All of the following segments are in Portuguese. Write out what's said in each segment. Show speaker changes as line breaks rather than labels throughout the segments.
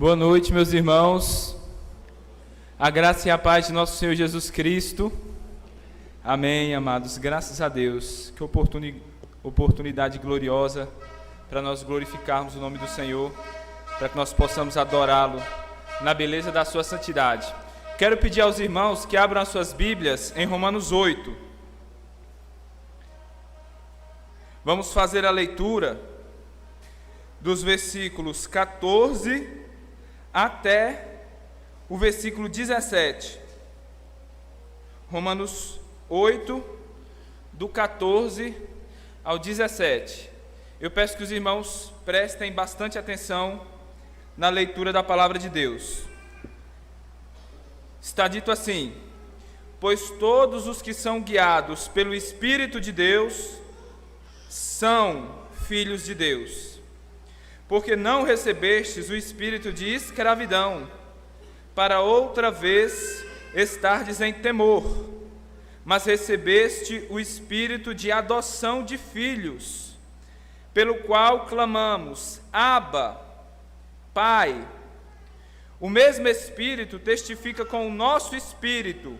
Boa noite, meus irmãos. A graça e a paz de nosso Senhor Jesus Cristo. Amém, amados. Graças a Deus. Que oportunidade gloriosa para nós glorificarmos o nome do Senhor, para que nós possamos adorá-lo na beleza da sua santidade. Quero pedir aos irmãos que abram as suas Bíblias em Romanos 8. Vamos fazer a leitura dos versículos 14 até o versículo 17. Romanos 8, do 14 ao 17. Eu peço que os irmãos prestem bastante atenção na leitura da palavra de Deus. Está dito assim: pois todos os que são guiados pelo Espírito de Deus são filhos de Deus. Porque não recebestes o espírito de escravidão, para outra vez estardes em temor, mas recebeste o espírito de adoção de filhos, pelo qual clamamos: Abba, Pai. O mesmo Espírito testifica com o nosso espírito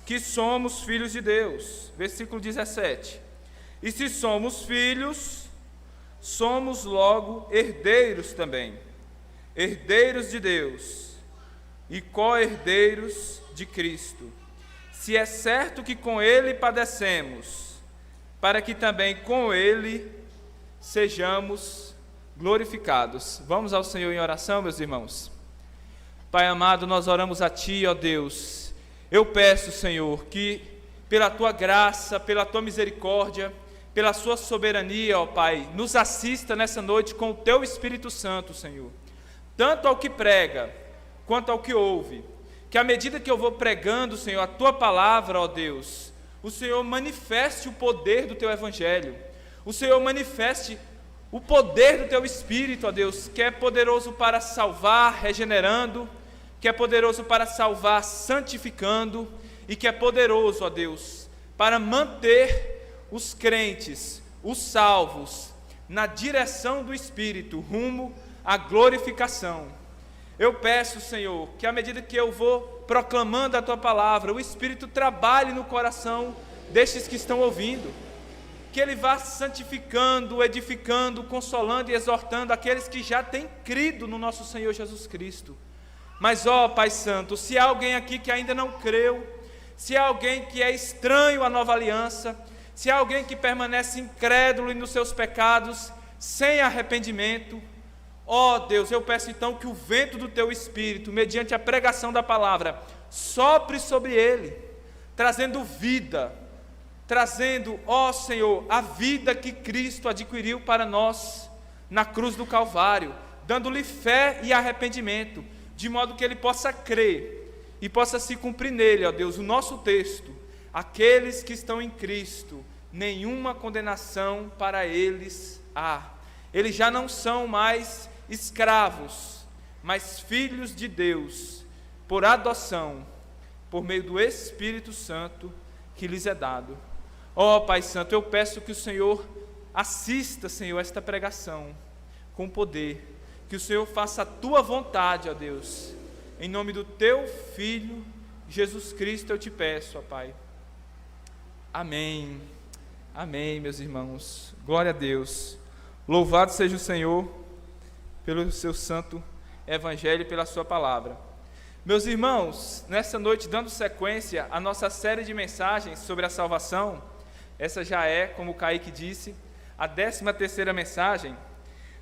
que somos filhos de Deus. Versículo 17. E se somos filhos, somos logo herdeiros também, herdeiros de Deus e co-herdeiros de Cristo, se é certo que com Ele padecemos, para que também com Ele sejamos glorificados. Vamos ao Senhor em oração, meus irmãos. Pai amado, nós oramos a Ti, ó Deus. Eu peço, Senhor, que pela Tua graça, pela Tua misericórdia, pela sua soberania, ó Pai, nos assista nessa noite com o Teu Espírito Santo, Senhor, tanto ao que prega, quanto ao que ouve, que à medida que eu vou pregando, Senhor, a Tua palavra, ó Deus, o Senhor manifeste o poder do Teu Evangelho, o Senhor manifeste o poder do Teu Espírito, ó Deus, que é poderoso para salvar, regenerando, que é poderoso para salvar, santificando, e que é poderoso, ó Deus, para manter os crentes, os salvos, na direção do Espírito, rumo à glorificação. Eu peço, Senhor, que à medida que eu vou proclamando a Tua palavra, o Espírito trabalhe no coração destes que estão ouvindo, que Ele vá santificando, edificando, consolando e exortando aqueles que já têm crido no nosso Senhor Jesus Cristo. Mas, ó Pai Santo, se há alguém aqui que ainda não creu, se há alguém que é estranho à nova aliança, se há alguém que permanece incrédulo nos seus pecados, sem arrependimento, ó Deus, eu peço então que o vento do Teu Espírito, mediante a pregação da palavra, sopre sobre ele, trazendo vida, trazendo, ó Senhor, a vida que Cristo adquiriu para nós na cruz do Calvário, dando-lhe fé e arrependimento, de modo que ele possa crer e possa se cumprir nele, ó Deus, o nosso texto: aqueles que estão em Cristo, nenhuma condenação para eles há. Eles já não são mais escravos, mas filhos de Deus, por adoção, por meio do Espírito Santo que lhes é dado. Ó Pai Santo, eu peço que o Senhor assista, Senhor, esta pregação com poder, que o Senhor faça a Tua vontade, ó Deus, em nome do Teu Filho, Jesus Cristo, eu te peço, ó Pai. Amém, amém, meus irmãos, glória a Deus, louvado seja o Senhor pelo seu santo evangelho e pela sua palavra. Meus irmãos, nessa noite, dando sequência à nossa série de mensagens sobre a salvação, essa já é, como o Kaique disse, a 13ª mensagem.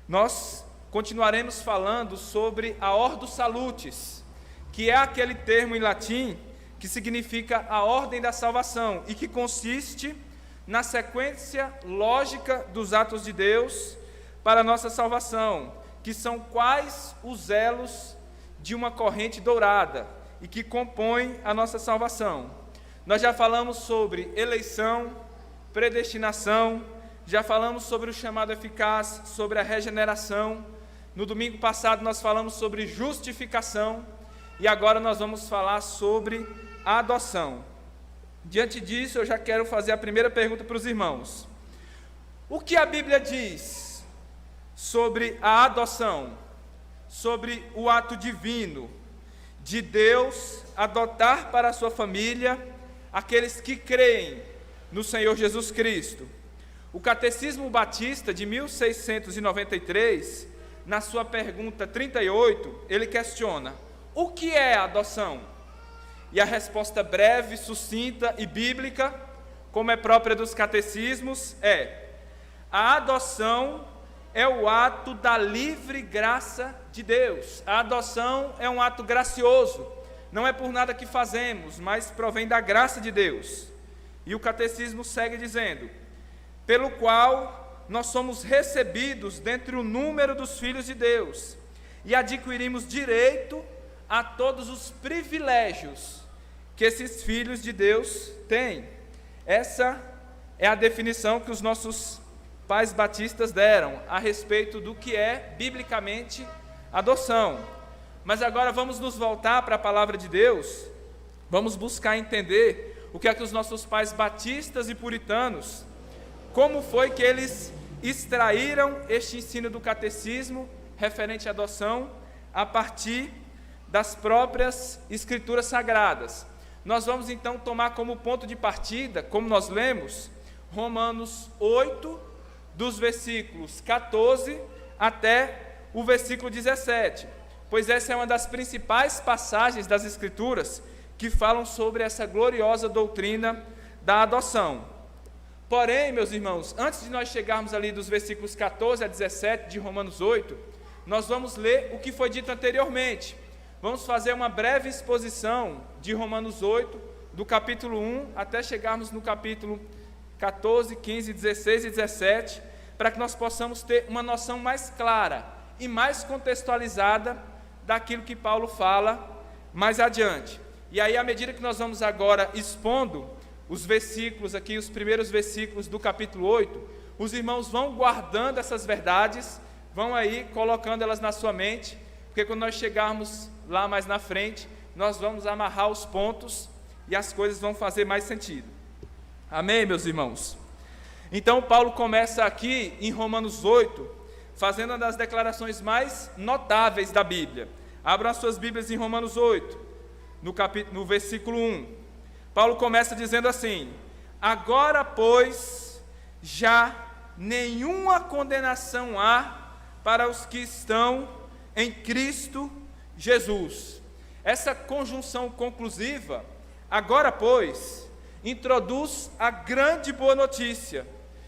Nós continuaremos falando sobre a Ordo Salutis, que é aquele termo em latim que significa a ordem da salvação e que consiste na sequência lógica dos atos de Deus para a nossa salvação, que são quais os elos de uma corrente dourada e que compõem a nossa salvação. Nós já falamos sobre eleição, predestinação, já falamos sobre o chamado eficaz, sobre a regeneração. No domingo passado nós falamos sobre justificação e agora nós vamos falar sobre a adoção. Diante disso, eu já quero fazer a primeira pergunta para os irmãos. O que a Bíblia diz sobre a adoção, sobre o ato divino de Deus adotar para a sua família aqueles que creem no Senhor Jesus Cristo. O Catecismo Batista de 1693, na sua pergunta 38, ele questiona: o que é a adoção? E a resposta breve, sucinta e bíblica, como é própria dos catecismos, é: a adoção é o ato da livre graça de Deus. A adoção é um ato gracioso, não é por nada que fazemos, mas provém da graça de Deus. E o catecismo segue dizendo: pelo qual nós somos recebidos dentre o número dos filhos de Deus e adquirimos direito a todos os privilégios que esses filhos de Deus têm. Essa é a definição que os nossos pais batistas deram a respeito do que é biblicamente adoção. Mas agora vamos nos voltar para a palavra de Deus, vamos buscar entender o que é que os nossos pais batistas e puritanos, como foi que eles extraíram este ensino do catecismo referente à adoção a partir das próprias escrituras sagradas. Nós vamos então tomar como ponto de partida, como nós lemos, Romanos 8, dos versículos 14 até o versículo 17, pois essa é uma das principais passagens das Escrituras que falam sobre essa gloriosa doutrina da adoção. Porém, meus irmãos, antes de nós chegarmos ali dos versículos 14 a 17 de Romanos 8, nós vamos ler o que foi dito anteriormente. Vamos fazer uma breve exposição de Romanos 8, do capítulo 1 até chegarmos no capítulo 14, 15, 16 e 17, para que nós possamos ter uma noção mais clara e mais contextualizada daquilo que Paulo fala mais adiante. E aí, à medida que nós vamos agora expondo os versículos aqui, os primeiros versículos do capítulo 8, os irmãos vão guardando essas verdades, vão aí colocando elas na sua mente, porque quando nós chegarmos lá mais na frente, nós vamos amarrar os pontos e as coisas vão fazer mais sentido. Amém, meus irmãos? Então, Paulo começa aqui em Romanos 8, fazendo uma das declarações mais notáveis da Bíblia. Abram as suas Bíblias em Romanos 8, no versículo 1. Paulo começa dizendo assim: agora, pois, já nenhuma condenação há para os que estão em Cristo Jesus. Essa conjunção conclusiva, agora, pois, introduz a grande boa notícia,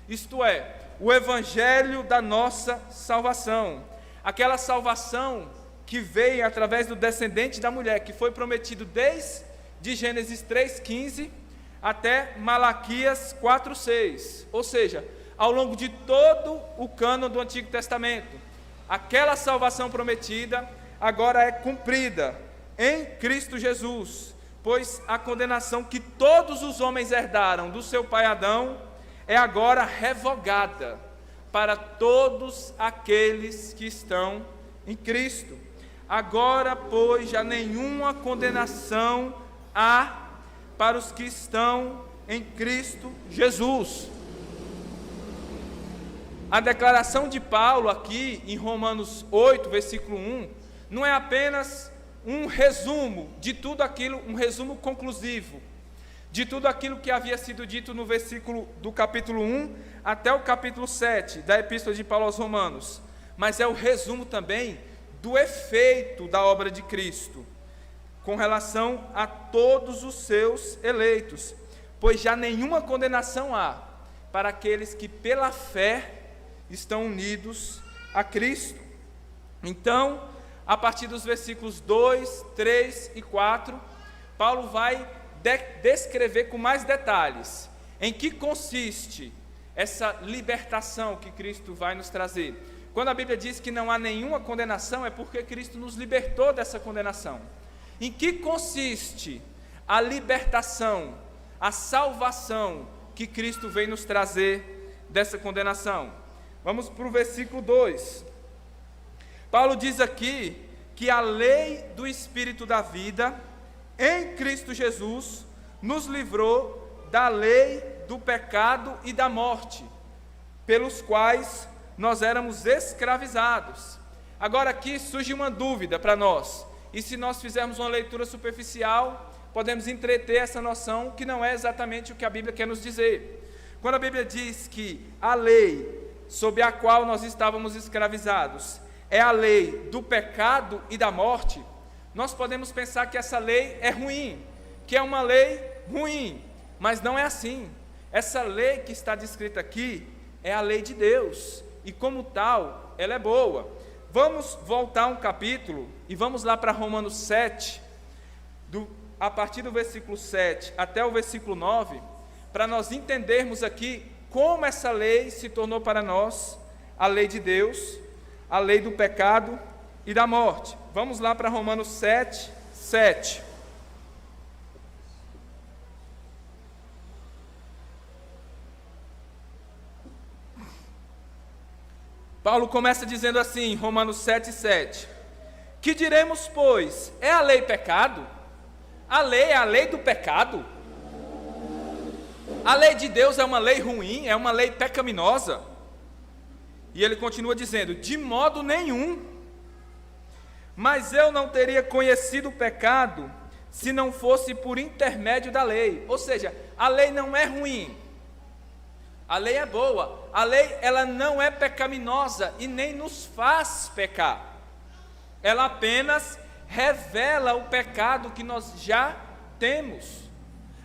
isto é, o evangelho da nossa salvação, aquela salvação que veio através do descendente da mulher, que foi prometido desde Gênesis 3,15 até Malaquias 4,6, ou seja, ao longo de todo o cânon do Antigo Testamento, aquela salvação prometida agora é cumprida em Cristo Jesus, pois a condenação que todos os homens herdaram do seu pai Adão é agora revogada para todos aqueles que estão em Cristo. Agora, pois, já nenhuma condenação há para os que estão em Cristo Jesus. A declaração de Paulo aqui em Romanos 8, versículo 1, não é apenas um resumo de tudo aquilo, um resumo conclusivo, de tudo aquilo que havia sido dito no versículo do capítulo 1 até o capítulo 7 da Epístola de Paulo aos Romanos, mas é o resumo também do efeito da obra de Cristo, com relação a todos os seus eleitos, pois já nenhuma condenação há para aqueles que pela fé estão unidos a Cristo. Então, a partir dos versículos 2, 3 e 4, Paulo vai descrever com mais detalhes em que consiste essa libertação que Cristo vai nos trazer. Quando a Bíblia diz que não há nenhuma condenação, é porque Cristo nos libertou dessa condenação. Em que consiste a libertação, a salvação que Cristo vem nos trazer dessa condenação? Vamos para o versículo 2. Paulo diz aqui que a lei do Espírito da vida, em Cristo Jesus, nos livrou da lei do pecado e da morte, pelos quais nós éramos escravizados. Agora aqui surge uma dúvida para nós, e se nós fizermos uma leitura superficial, podemos entreter essa noção que não é exatamente o que a Bíblia quer nos dizer. Quando a Bíblia diz que a lei sob a qual nós estávamos escravizados é a lei do pecado e da morte, nós podemos pensar que essa lei é ruim, que é uma lei ruim, mas não é assim. Essa lei que está descrita aqui é a lei de Deus, e como tal, ela é boa. Vamos voltar um capítulo e vamos lá para Romanos 7, a partir do versículo 7 até o versículo 9, para nós entendermos aqui como essa lei se tornou para nós a lei de Deus, a lei do pecado e da morte. Vamos lá para Romanos 7, 7. Paulo começa dizendo assim, Romanos 7, 7. Que diremos, pois? É a lei pecado? A lei é a lei do pecado? A lei de Deus é uma lei ruim, é uma lei pecaminosa? E ele continua dizendo, de modo nenhum. Mas eu não teria conhecido o pecado se não fosse por intermédio da lei. Ou seja, a lei não é ruim, a lei é boa, a lei ela não é pecaminosa e nem nos faz pecar. Ela apenas revela o pecado que nós já temos,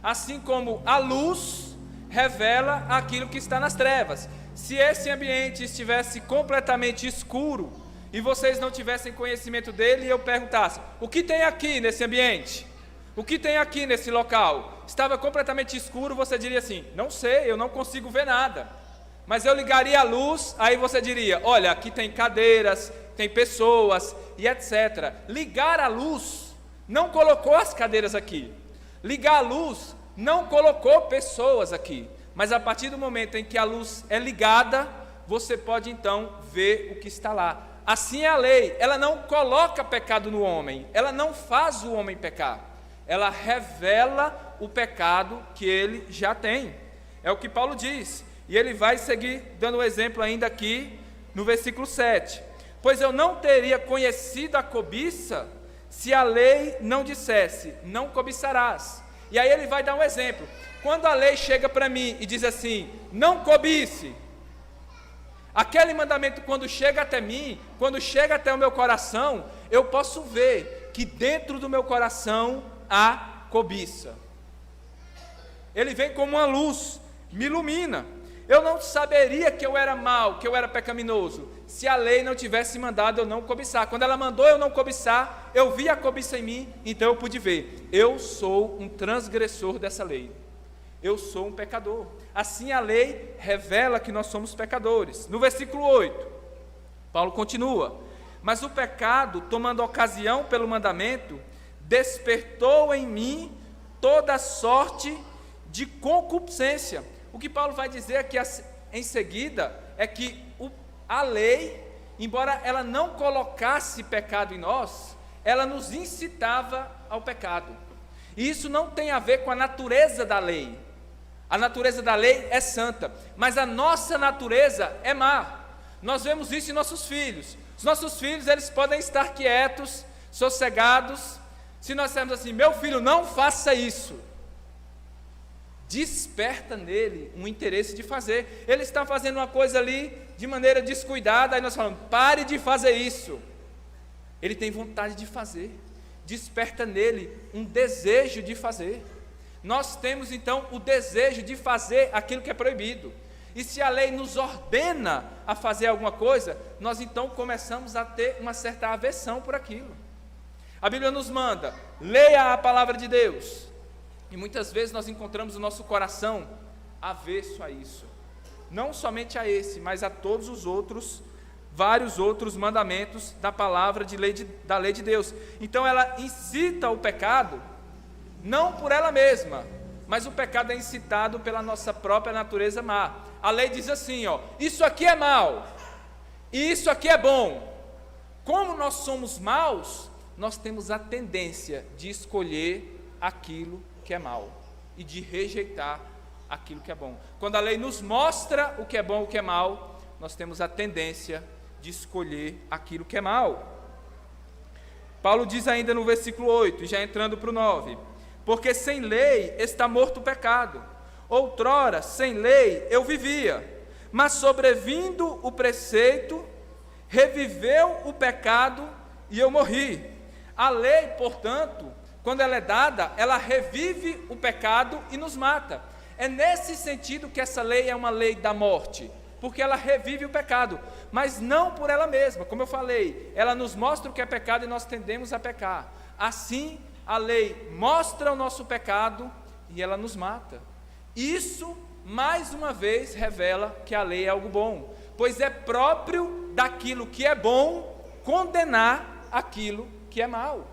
assim como a luz revela aquilo que está nas trevas. Se esse ambiente estivesse completamente escuro e vocês não tivessem conhecimento dele, e eu perguntasse, o que tem aqui nesse ambiente? O que tem aqui nesse local? Estava completamente escuro, você diria assim, não sei, eu não consigo ver nada. Mas eu ligaria a luz, aí você diria, olha, aqui tem cadeiras, tem pessoas e etc. Ligar a luz não colocou as cadeiras aqui. Ligar a luz não colocou pessoas aqui. Mas a partir do momento em que a luz é ligada, você pode então ver o que está lá. Assim é a lei, ela não coloca pecado no homem, ela não faz o homem pecar, ela revela o pecado que ele já tem. É o que Paulo diz, e ele vai seguir dando um exemplo ainda aqui no versículo 7. Pois eu não teria conhecido a cobiça se a lei não dissesse, não cobiçarás. E aí ele vai dar um exemplo. Quando a lei chega para mim e diz assim, não cobice, aquele mandamento quando chega até mim, quando chega até o meu coração, eu posso ver que dentro do meu coração há cobiça. Ele vem como uma luz, me ilumina. Eu não saberia que eu era mau, que eu era pecaminoso, se a lei não tivesse mandado eu não cobiçar. Quando ela mandou eu não cobiçar, eu vi a cobiça em mim, então eu pude ver, eu sou um transgressor dessa lei. Eu sou um pecador. Assim a lei revela que nós somos pecadores. No versículo 8, Paulo continua, mas o pecado, tomando ocasião pelo mandamento, despertou em mim toda sorte de concupiscência. O que Paulo vai dizer aqui em seguida é que a lei, embora ela não colocasse pecado em nós, ela nos incitava ao pecado. E isso não tem a ver com a natureza da lei. A natureza da lei é santa, mas a nossa natureza é má. Nós vemos isso em nossos filhos. Os nossos filhos, eles podem estar quietos, sossegados. Se nós dissermos assim, meu filho, não faça isso, desperta nele um interesse de fazer. Ele está fazendo uma coisa ali de maneira descuidada, aí nós falamos, pare de fazer isso. Ele tem vontade de fazer, desperta nele um desejo de fazer. Nós temos então o desejo de fazer aquilo que é proibido. E se a lei nos ordena a fazer alguma coisa, nós então começamos a ter uma certa aversão por aquilo. A Bíblia nos manda, leia a palavra de Deus. E muitas vezes nós encontramos o nosso coração avesso a isso. Não somente a esse, mas a todos os outros, vários outros mandamentos da palavra da lei de Deus. Então ela incita o pecado, não por ela mesma, mas o pecado é incitado pela nossa própria natureza má. A lei diz assim, isso aqui é mal, e isso aqui é bom. Como nós somos maus, nós temos a tendência de escolher aquilo que é mal e de rejeitar aquilo que é bom. Quando a lei nos mostra o que é bom e o que é mal, nós temos a tendência de escolher aquilo que é mal. Paulo diz ainda no versículo 8, já entrando para o 9: porque sem lei está morto o pecado. Outrora, sem lei, eu vivia, mas sobrevindo o preceito, reviveu o pecado e eu morri. A lei, portanto, quando ela é dada, ela revive o pecado e nos mata. É nesse sentido que essa lei é uma lei da morte, porque ela revive o pecado, mas não por ela mesma. Como eu falei, ela nos mostra o que é pecado e nós tendemos a pecar. Assim, a lei mostra o nosso pecado e ela nos mata. Isso, mais uma vez, revela que a lei é algo bom, pois é próprio daquilo que é bom condenar aquilo que é mal.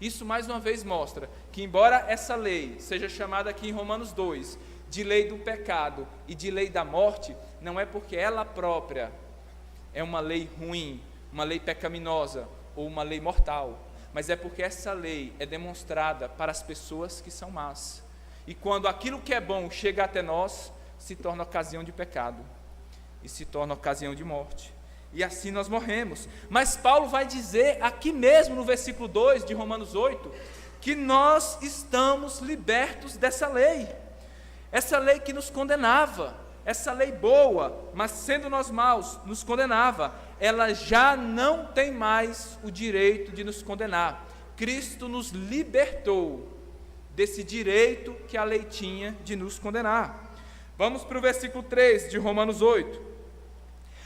Isso, mais uma vez, mostra que, embora essa lei seja chamada aqui em Romanos 2, de lei do pecado e de lei da morte, não é porque ela própria é uma lei ruim, uma lei pecaminosa ou uma lei mortal, mas é porque essa lei é demonstrada para as pessoas que são más. E quando aquilo que é bom chega até nós, se torna ocasião de pecado e se torna ocasião de morte. E assim nós morremos. Mas Paulo vai dizer aqui mesmo no versículo 2 de Romanos 8, que nós estamos libertos dessa lei. Essa lei que nos condenava, essa lei boa, mas sendo nós maus, nos condenava, ela já não tem mais o direito de nos condenar. Cristo nos libertou desse direito que a lei tinha de nos condenar. Vamos para o versículo 3 de Romanos 8.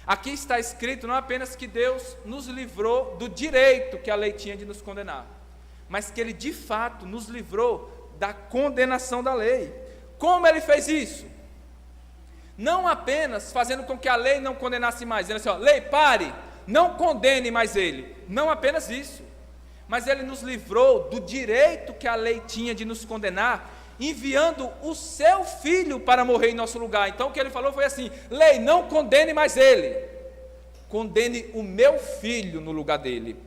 Aqui está escrito não apenas que Deus nos livrou do direito que a lei tinha de nos condenar, mas que Ele de fato nos livrou da condenação da lei. Como Ele fez isso? Não apenas fazendo com que a lei não condenasse mais, dizendo assim, ó, lei, pare, não condene mais ele. Não apenas isso, mas Ele nos livrou do direito que a lei tinha de nos condenar, enviando o seu Filho para morrer em nosso lugar. Então o que Ele falou foi assim: lei, não condene mais ele, condene o meu Filho no lugar dele.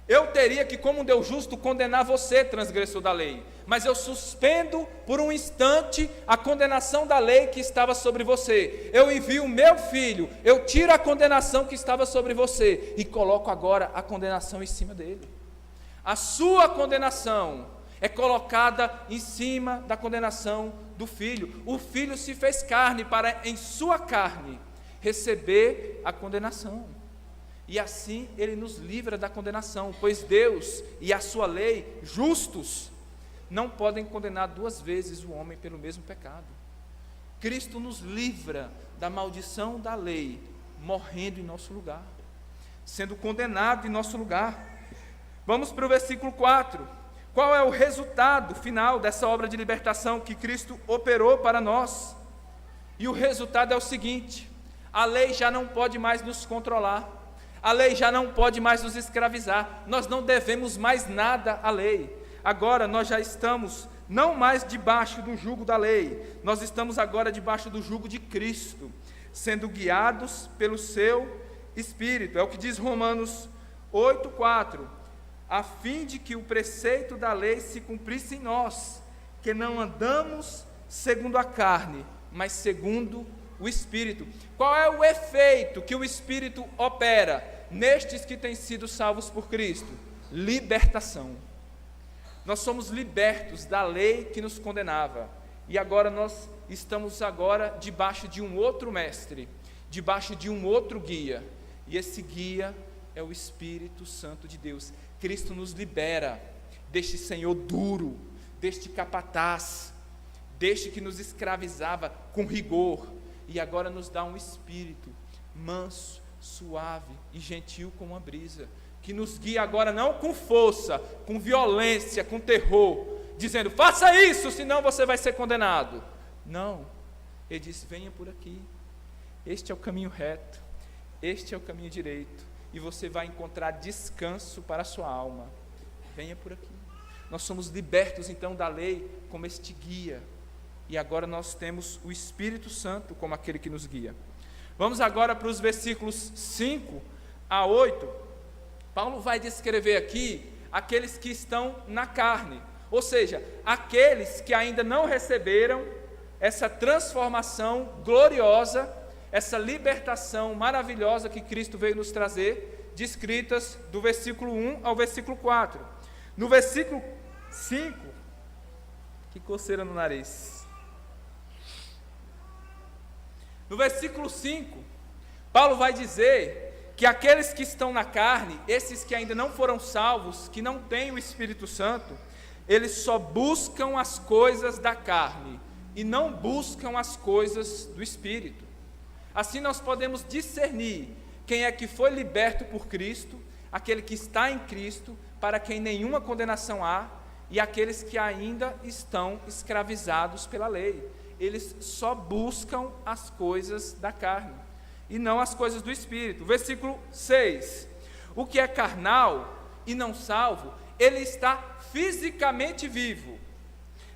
Eu teria que, como um Deus justo, condenar você, transgressor da lei, mas eu suspendo por um instante a condenação da lei que estava sobre você. Eu envio o meu Filho, eu tiro a condenação que estava sobre você e coloco agora a condenação em cima dele. A sua condenação é colocada em cima da condenação do Filho. O Filho se fez carne para, em sua carne, receber a condenação. E assim Ele nos livra da condenação, pois Deus e a sua lei, justos, não podem condenar duas vezes o homem pelo mesmo pecado. Cristo nos livra da maldição da lei, morrendo em nosso lugar, sendo condenado em nosso lugar. Vamos para o versículo 4. Qual é o resultado final dessa obra de libertação que Cristo operou para nós? E o resultado é o seguinte: a lei já não pode mais nos controlar, a lei já não pode mais nos escravizar, nós não devemos mais nada à lei. Agora nós já estamos não mais debaixo do jugo da lei, nós estamos agora debaixo do jugo de Cristo, sendo guiados pelo seu Espírito. É o que diz Romanos 8,4, a fim de que o preceito da lei se cumprisse em nós, que não andamos segundo a carne, mas segundo o Espírito. Qual é o efeito que o Espírito opera nestes que têm sido salvos por Cristo? Libertação. Nós somos libertos da lei que nos condenava, e agora nós estamos agora debaixo de um outro mestre, debaixo de um outro guia, e esse guia é o Espírito Santo de Deus. Cristo nos libera deste senhor duro, deste capataz, deste que nos escravizava com rigor, e agora nos dá um espírito manso, suave e gentil como uma brisa, que nos guia agora não com força, com violência, com terror, dizendo, faça isso, senão você vai ser condenado. Não, Ele diz, venha por aqui, este é o caminho reto, este é o caminho direito, e você vai encontrar descanso para a sua alma. Venha por aqui. Nós somos libertos então da lei como este guia, e agora nós temos o Espírito Santo como aquele que nos guia. Vamos agora para os versículos 5 a 8. Paulo vai descrever aqui aqueles que estão na carne, ou seja, aqueles que ainda não receberam essa transformação gloriosa essa libertação maravilhosa que Cristo veio nos trazer, descritas do versículo 1 ao versículo 4. No versículo 5, que coceira no nariz. No versículo 5, Paulo vai dizer que aqueles que estão na carne, esses que ainda não foram salvos, que não têm o Espírito Santo, eles só buscam as coisas da carne e não buscam as coisas do Espírito. Assim nós podemos discernir quem é que foi liberto por Cristo, aquele que está em Cristo, para quem nenhuma condenação há, e aqueles que ainda estão escravizados pela lei. Eles só buscam as coisas da carne e não as coisas do Espírito. Versículo 6. O que é carnal e não salvo, ele está fisicamente vivo,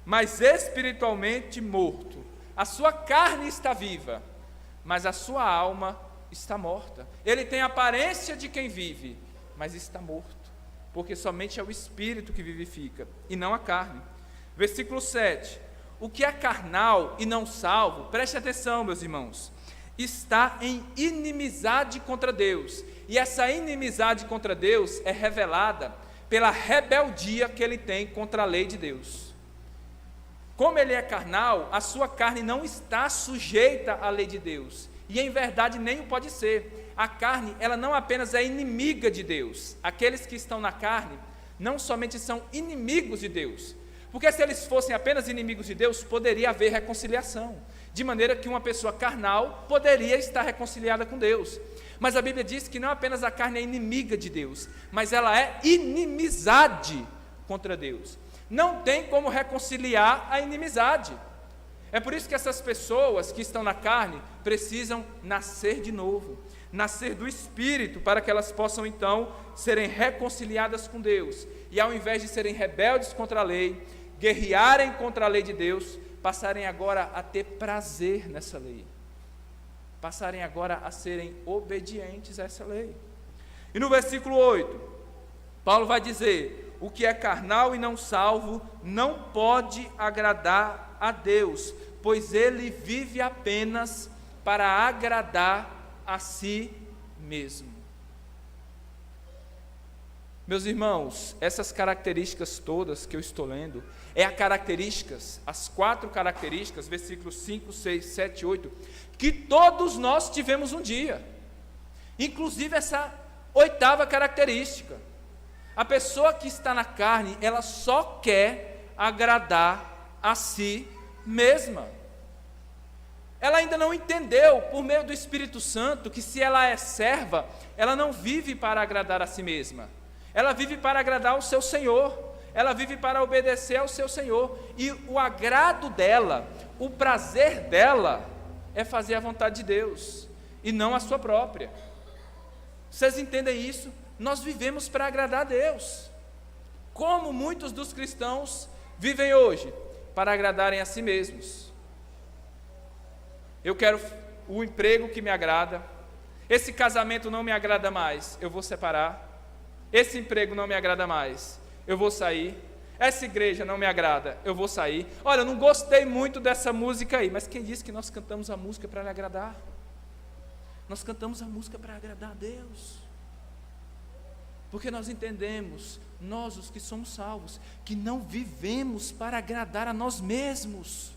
mas espiritualmente morto. A sua carne está viva, mas a sua alma está morta. Ele tem a aparência de quem vive, mas está morto, porque somente é o Espírito que vivifica, e não a carne. Versículo 7. O que é carnal e não salvo, preste atenção, meus irmãos, está em inimizade contra Deus, e essa inimizade contra Deus é revelada pela rebeldia que ele tem contra a lei de Deus. Como ele é carnal, a sua carne não está sujeita à lei de Deus, e em verdade nem o pode ser. A carne, ela não apenas é inimiga de Deus. Aqueles que estão na carne não somente são inimigos de Deus, porque se eles fossem apenas inimigos de Deus, poderia haver reconciliação, de maneira que uma pessoa carnal poderia estar reconciliada com Deus. Mas a Bíblia diz que não apenas a carne é inimiga de Deus, mas ela é inimizade contra Deus. Não tem como reconciliar a inimizade. É por isso que essas pessoas que estão na carne precisam nascer de novo, nascer do Espírito, para que elas possam então serem reconciliadas com Deus, e ao invés de serem rebeldes contra a lei, guerrearem contra a lei de Deus, passarem agora a ter prazer nessa lei, passarem agora a serem obedientes a essa lei. E no versículo 8, Paulo vai dizer: o que é carnal e não salvo não pode agradar a Deus, pois ele vive apenas para agradar a si mesmo. Meus irmãos, essas características todas que eu estou lendo, as 4 características, versículos 5, 6, 7 e 8, que todos nós tivemos um dia, inclusive essa 8ª característica. A pessoa que está na carne, ela só quer agradar a si mesma. Ela ainda não entendeu, por meio do Espírito Santo, que se ela é serva, ela não vive para agradar a si mesma. Ela vive para agradar ao seu Senhor. Ela vive para obedecer ao seu Senhor. E o agrado dela, o prazer dela, é fazer a vontade de Deus, e não a sua própria. Vocês entendem isso? Nós vivemos para agradar a Deus. Como muitos dos cristãos vivem hoje, para agradarem a si mesmos. Eu quero o emprego que me agrada, esse casamento não me agrada mais, eu vou separar. Esse emprego não me agrada mais, eu vou sair. Essa igreja não me agrada, eu vou sair. Olha, eu não gostei muito dessa música aí, mas quem disse que nós cantamos a música para lhe agradar? Nós cantamos a música para agradar a Deus, porque nós entendemos, nós os que somos salvos, que não vivemos para agradar a nós mesmos,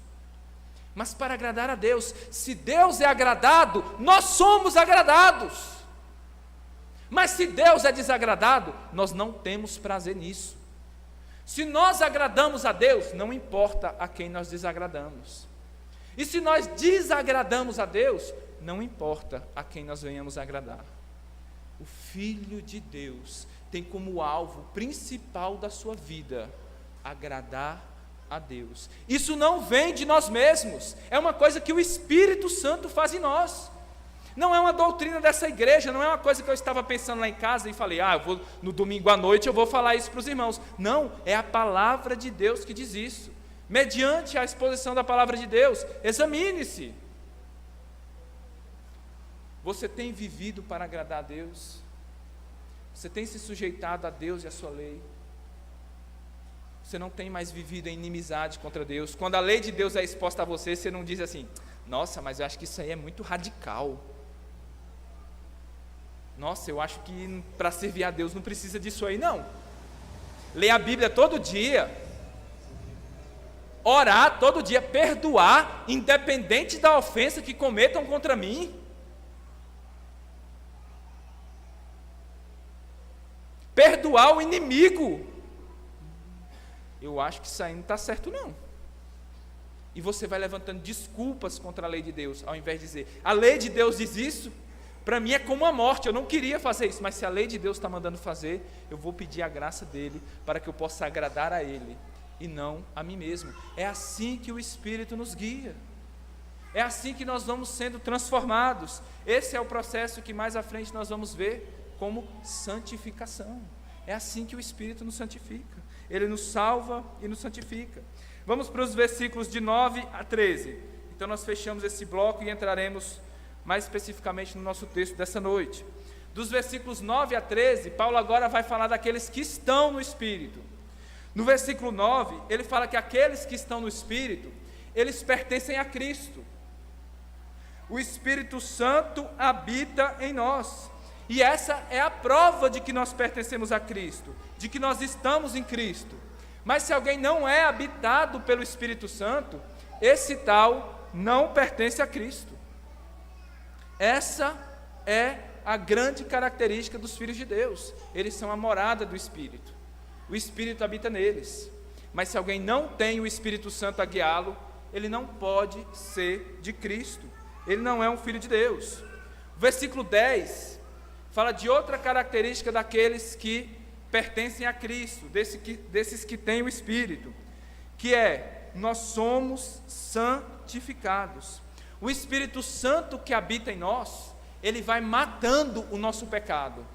mas para agradar a Deus. Se Deus é agradado, nós somos agradados. Mas se Deus é desagradado, nós não temos prazer nisso. Se nós agradamos a Deus, não importa a quem nós desagradamos. E se nós desagradamos a Deus, não importa a quem nós venhamos agradar. O Filho de Deus tem como alvo principal da sua vida agradar a Deus. Isso não vem de nós mesmos, é uma coisa que o Espírito Santo faz em nós. Não é uma doutrina dessa igreja, não é uma coisa que eu estava pensando lá em casa e falei, eu vou, no domingo à noite eu vou falar isso para os irmãos. Não, é a palavra de Deus que diz isso. Mediante a exposição da palavra de Deus, examine-se. Você tem vivido para agradar a Deus? Você tem se sujeitado a Deus e a sua lei? Você não tem mais vivido em inimizade contra Deus? Quando a lei de Deus é exposta a você, você não diz assim, Nossa, mas eu acho que isso aí é muito radical. Nossa, eu acho que para servir a Deus não precisa disso aí, não. Ler a Bíblia todo dia, orar todo dia, perdoar, independente da ofensa que cometam contra mim. Perdoar o inimigo. Eu acho que isso aí não está certo, não. E você vai levantando desculpas contra a lei de Deus, ao invés de dizer, a lei de Deus diz isso, para mim é como a morte, eu não queria fazer isso, mas se a lei de Deus está mandando fazer, eu vou pedir a graça dele, para que eu possa agradar a ele, e não a mim mesmo. É assim que o Espírito nos guia, é assim que nós vamos sendo transformados. Esse é o processo que mais à frente nós vamos ver como santificação. É assim que o Espírito nos santifica, ele nos salva e nos santifica. Vamos para os versículos de 9 a 13. Então nós fechamos esse bloco e entraremos mais especificamente no nosso texto dessa noite. Dos versículos 9 a 13, Paulo agora vai falar daqueles que estão no Espírito. No versículo 9, ele fala que aqueles que estão no Espírito, eles pertencem a Cristo. O Espírito Santo habita em nós. E essa é a prova de que nós pertencemos a Cristo, de que nós estamos em Cristo. Mas se alguém não é habitado pelo Espírito Santo, esse tal não pertence a Cristo. Essa é a grande característica dos filhos de Deus. Eles são a morada do Espírito. O Espírito habita neles. Mas se alguém não tem o Espírito Santo a guiá-lo, ele não pode ser de Cristo. Ele não é um filho de Deus. O versículo 10 fala de outra característica daqueles que pertencem a Cristo, desses que têm o Espírito, que é, nós somos santificados. O Espírito Santo que habita em nós, ele vai matando o nosso pecado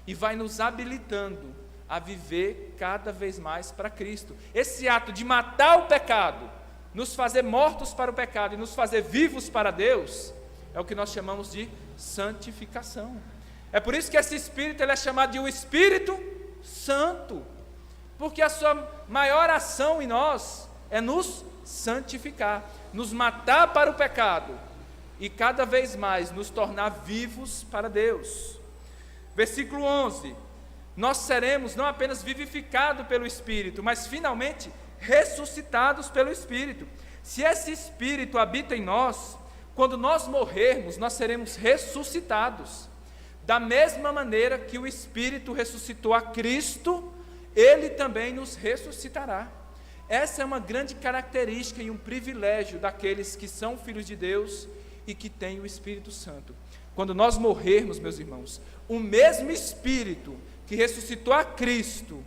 e vai nos habilitando a viver cada vez mais para Cristo. Esse ato de matar o pecado, nos fazer mortos para o pecado e nos fazer vivos para Deus, é o que nós chamamos de santificação. É por isso que esse Espírito ele é chamado de o Espírito Santo, porque a sua maior ação em nós é nos santificar, nos matar para o pecado e cada vez mais nos tornar vivos para Deus. Versículo 11, nós seremos não apenas vivificados pelo Espírito, mas finalmente ressuscitados pelo Espírito. Se esse Espírito habita em nós, quando nós morrermos, nós seremos ressuscitados. Da mesma maneira que o Espírito ressuscitou a Cristo, ele também nos ressuscitará. Essa é uma grande característica e um privilégio daqueles que são filhos de Deus e que têm o Espírito Santo. Quando nós morrermos, meus irmãos, o mesmo Espírito que ressuscitou a Cristo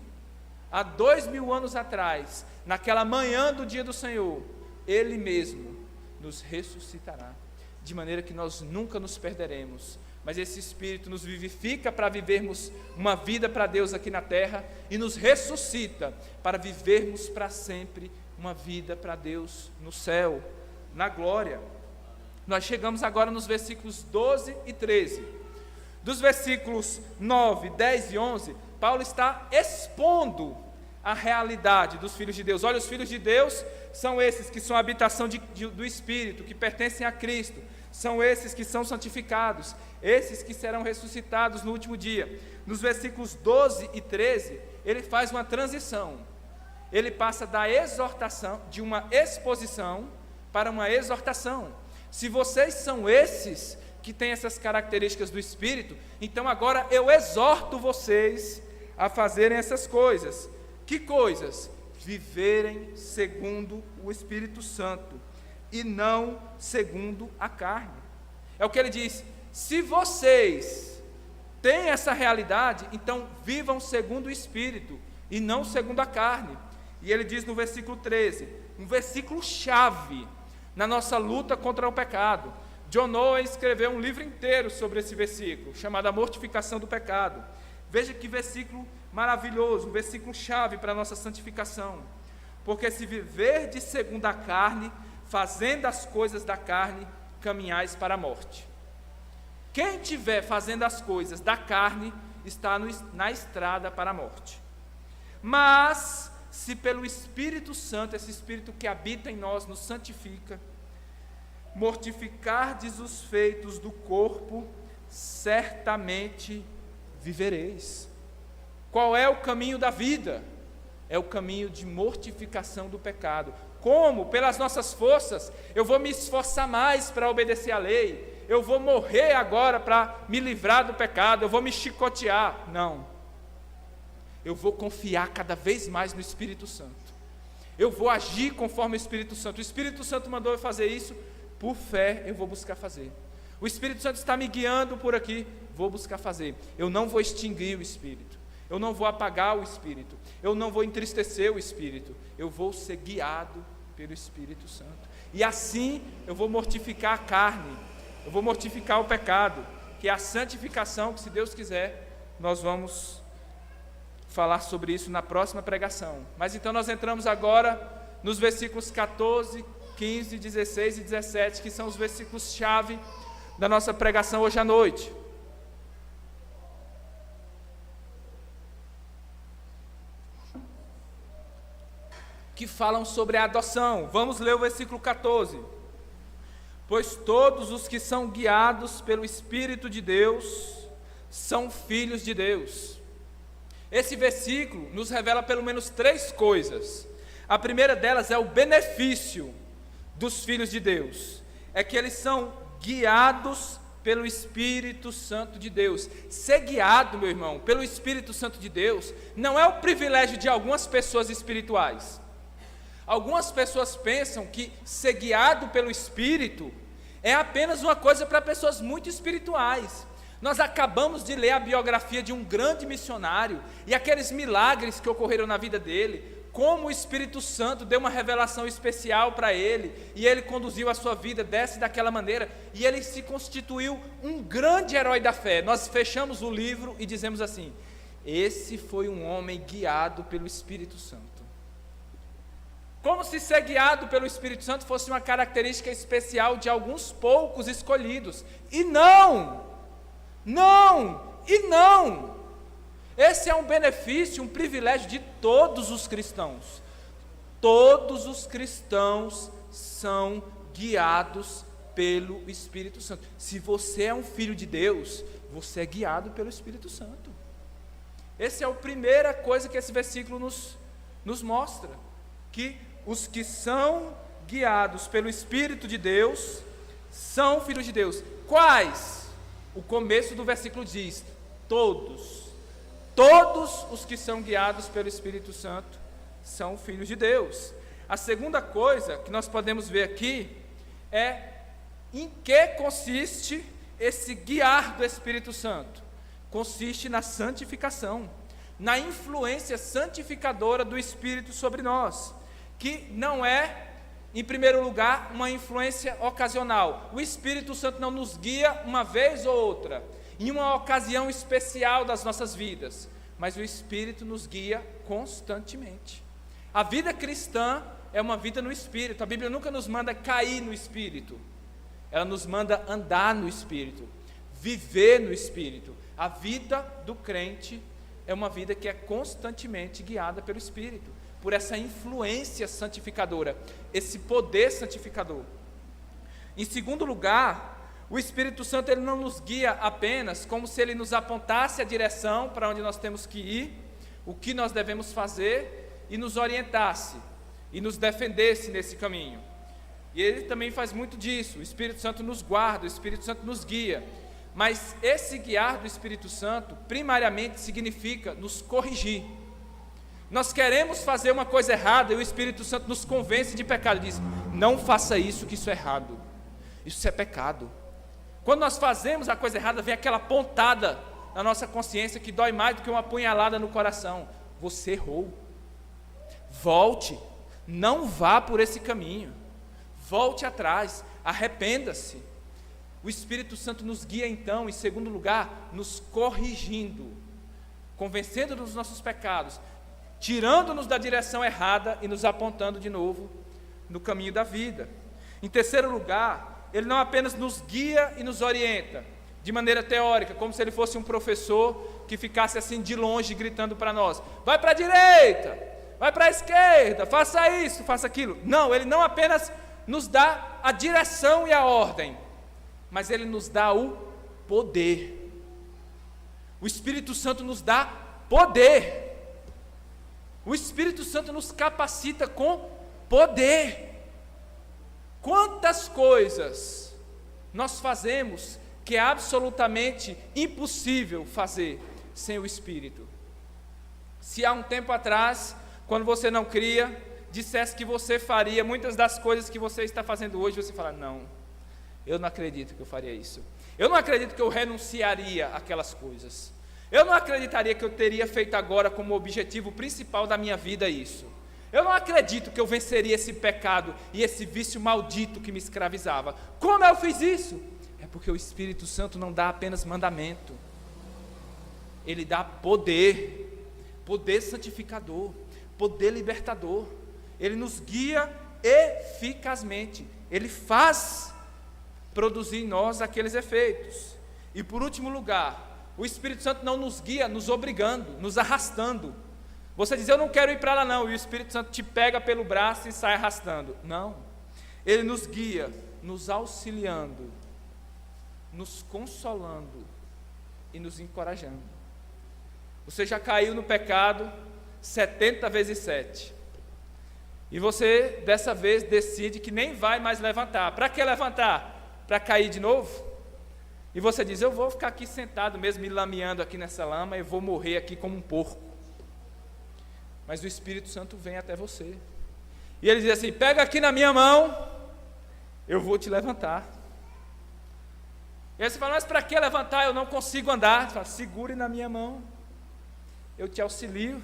há 2000 anos atrás, naquela manhã do dia do Senhor, ele mesmo nos ressuscitará, de maneira que nós nunca nos perderemos. Mas esse Espírito nos vivifica para vivermos uma vida para Deus aqui na terra e nos ressuscita para vivermos para sempre uma vida para Deus no céu, na glória. Nós chegamos agora nos versículos 12 e 13. Dos versículos 9, 10 e 11, Paulo está expondo a realidade dos filhos de Deus. Olha, os filhos de Deus são esses que são a habitação do Espírito, que pertencem a Cristo. São esses que são santificados, esses que serão ressuscitados no último dia. Nos versículos 12 e 13, ele faz uma transição. Ele passa da exortação, de uma exposição para uma exortação. Se vocês são esses que têm essas características do Espírito, então agora eu exorto vocês a fazerem essas coisas. Que coisas? Viverem segundo o Espírito Santo e não segundo a carne. É o que ele diz: se vocês têm essa realidade, então vivam segundo o Espírito e não segundo a carne. E ele diz no versículo 13, um versículo chave na nossa luta contra o pecado. John Owen escreveu um livro inteiro sobre esse versículo, chamado A Mortificação do Pecado. Veja que versículo maravilhoso, um versículo chave para a nossa santificação. Porque se viverdes segundo a carne, fazendo as coisas da carne, caminhais para a morte. Quem estiver fazendo as coisas da carne, está na estrada para a morte. Mas, se pelo Espírito Santo, esse Espírito que habita em nós, nos santifica, mortificardes os feitos do corpo, certamente vivereis. Qual é o caminho da vida? É o caminho de mortificação do pecado. Como? Pelas nossas forças, eu vou me esforçar mais para obedecer à lei, eu vou morrer agora para me livrar do pecado, eu vou me chicotear. Não. Eu vou confiar cada vez mais no Espírito Santo. Eu vou agir conforme o Espírito Santo. O Espírito Santo mandou eu fazer isso, por fé eu vou buscar fazer. O Espírito Santo está me guiando por aqui, vou buscar fazer. Eu não vou extinguir o Espírito, eu não vou apagar o Espírito, eu não vou entristecer o Espírito, eu vou ser guiado pelo Espírito Santo. E assim eu vou mortificar a carne, eu vou mortificar o pecado, que é a santificação, que se Deus quiser, nós vamos falar sobre isso na próxima pregação. Mas então nós entramos agora nos versículos 14, 15, 16 e 17, que são os versículos-chave da nossa pregação hoje à noite. Que falam sobre a adoção. Vamos ler o versículo 14. Pois todos os que são guiados pelo Espírito de Deus são filhos de Deus. Esse versículo nos revela pelo menos 3 coisas. A primeira delas é o benefício dos filhos de Deus. É que eles são guiados pelo Espírito Santo de Deus. Ser guiado, meu irmão, pelo Espírito Santo de Deus, não é o privilégio de algumas pessoas espirituais. Algumas pessoas pensam que ser guiado pelo Espírito é apenas uma coisa para pessoas muito espirituais. Nós acabamos de ler a biografia de um grande missionário e aqueles milagres que ocorreram na vida dele, como o Espírito Santo deu uma revelação especial para ele, e ele conduziu a sua vida dessa e daquela maneira, e ele se constituiu um grande herói da fé. Nós fechamos o livro e dizemos assim: esse foi um homem guiado pelo Espírito Santo. Como se ser guiado pelo Espírito Santo fosse uma característica especial de alguns poucos escolhidos. E não! Não! E não! Esse é um benefício, um privilégio de todos os cristãos. Todos os cristãos são guiados pelo Espírito Santo. Se você é um filho de Deus, você é guiado pelo Espírito Santo. Essa é a primeira coisa que esse versículo nos mostra, que os que são guiados pelo Espírito de Deus são filhos de Deus. Quais? O começo do versículo diz: todos. Todos os que são guiados pelo Espírito Santo são filhos de Deus. A segunda coisa que nós podemos ver aqui é em que consiste esse guiar do Espírito Santo. Consiste na santificação, na influência santificadora do Espírito sobre nós, que não é, em primeiro lugar, uma influência ocasional. O Espírito Santo não nos guia uma vez ou outra, em uma ocasião especial das nossas vidas, mas o Espírito nos guia constantemente. A vida cristã é uma vida no Espírito. A Bíblia nunca nos manda cair no Espírito, ela nos manda andar no Espírito, viver no Espírito. A vida do crente é uma vida que é constantemente guiada pelo Espírito, por essa influência santificadora, esse poder santificador. Em segundo lugar, o Espírito Santo ele não nos guia apenas como se ele nos apontasse a direção para onde nós temos que ir, o que nós devemos fazer, e nos orientasse, e nos defendesse nesse caminho. E ele também faz muito disso. O Espírito Santo nos guarda, o Espírito Santo nos guia. Mas esse guiar do Espírito Santo, primariamente, significa nos corrigir. Nós queremos fazer uma coisa errada e o Espírito Santo nos convence de pecado, diz: não faça isso, que isso é errado, isso é pecado. Quando nós fazemos a coisa errada, vem aquela pontada na nossa consciência que dói mais do que uma punhalada no coração. Você errou, volte, não vá por esse caminho, volte atrás, arrependa-se. O Espírito Santo nos guia então, em segundo lugar, nos corrigindo, convencendo dos nossos pecados, tirando-nos da direção errada e nos apontando de novo no caminho da vida. Em terceiro lugar, ele não apenas nos guia e nos orienta de maneira teórica, como se ele fosse um professor que ficasse assim de longe gritando para nós: vai para a direita, vai para a esquerda, faça isso, faça aquilo. Não, ele não apenas nos dá a direção e a ordem, mas Ele nos dá o poder. O Espírito Santo nos dá poder. O Espírito Santo nos capacita com poder. Quantas coisas nós fazemos que é absolutamente impossível fazer sem o Espírito? Se há um tempo atrás, quando você não cria, dissesse que você faria muitas das coisas que você está fazendo hoje, você fala, não, eu não acredito que eu faria isso. Eu não acredito que eu renunciaria àquelas coisas. Eu não acreditaria que eu teria feito agora como objetivo principal da minha vida isso. Eu não acredito que eu venceria esse pecado e esse vício maldito que me escravizava. Como eu fiz isso? É porque o Espírito Santo não dá apenas mandamento. Ele dá poder, poder santificador, poder libertador. Ele nos guia eficazmente. Ele faz produzir em nós aqueles efeitos. E por último lugar, o Espírito Santo não nos guia nos obrigando, nos arrastando. Você diz, eu não quero ir para lá não, e o Espírito Santo te pega pelo braço e sai arrastando. Não, Ele nos guia, nos auxiliando, nos consolando e nos encorajando. Você já caiu no pecado 70 vezes 7. E você, dessa vez, decide que nem vai mais levantar. Para que levantar? Para cair de novo? E você diz, eu vou ficar aqui sentado mesmo, me lameando aqui nessa lama, e vou morrer aqui como um porco. Mas o Espírito Santo vem até você. E ele diz assim, pega aqui na minha mão, eu vou te levantar. E aí você fala, mas para que levantar? Eu não consigo andar. Você fala, segure na minha mão, eu te auxilio.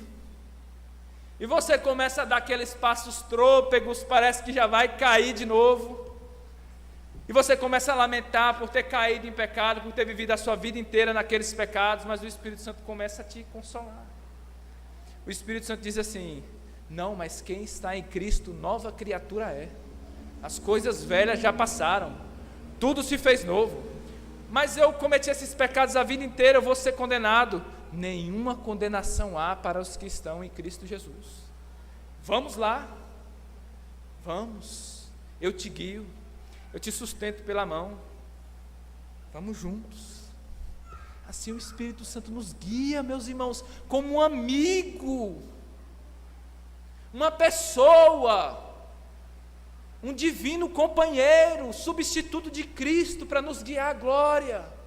E você começa a dar aqueles passos trôpegos, parece que já vai cair de novo. E você começa a lamentar por ter caído em pecado, por ter vivido a sua vida inteira naqueles pecados, mas o Espírito Santo começa a te consolar. O Espírito Santo diz assim, não, mas quem está em Cristo, nova criatura é. As coisas velhas já passaram, tudo se fez novo. Mas eu cometi esses pecados a vida inteira, eu vou ser condenado. Nenhuma condenação há para os que estão em Cristo Jesus. Vamos lá, vamos, eu te guio, eu te sustento pela mão, vamos juntos. Assim o Espírito Santo nos guia, meus irmãos, como um amigo, uma pessoa, um divino companheiro, substituto de Cristo para nos guiar à glória.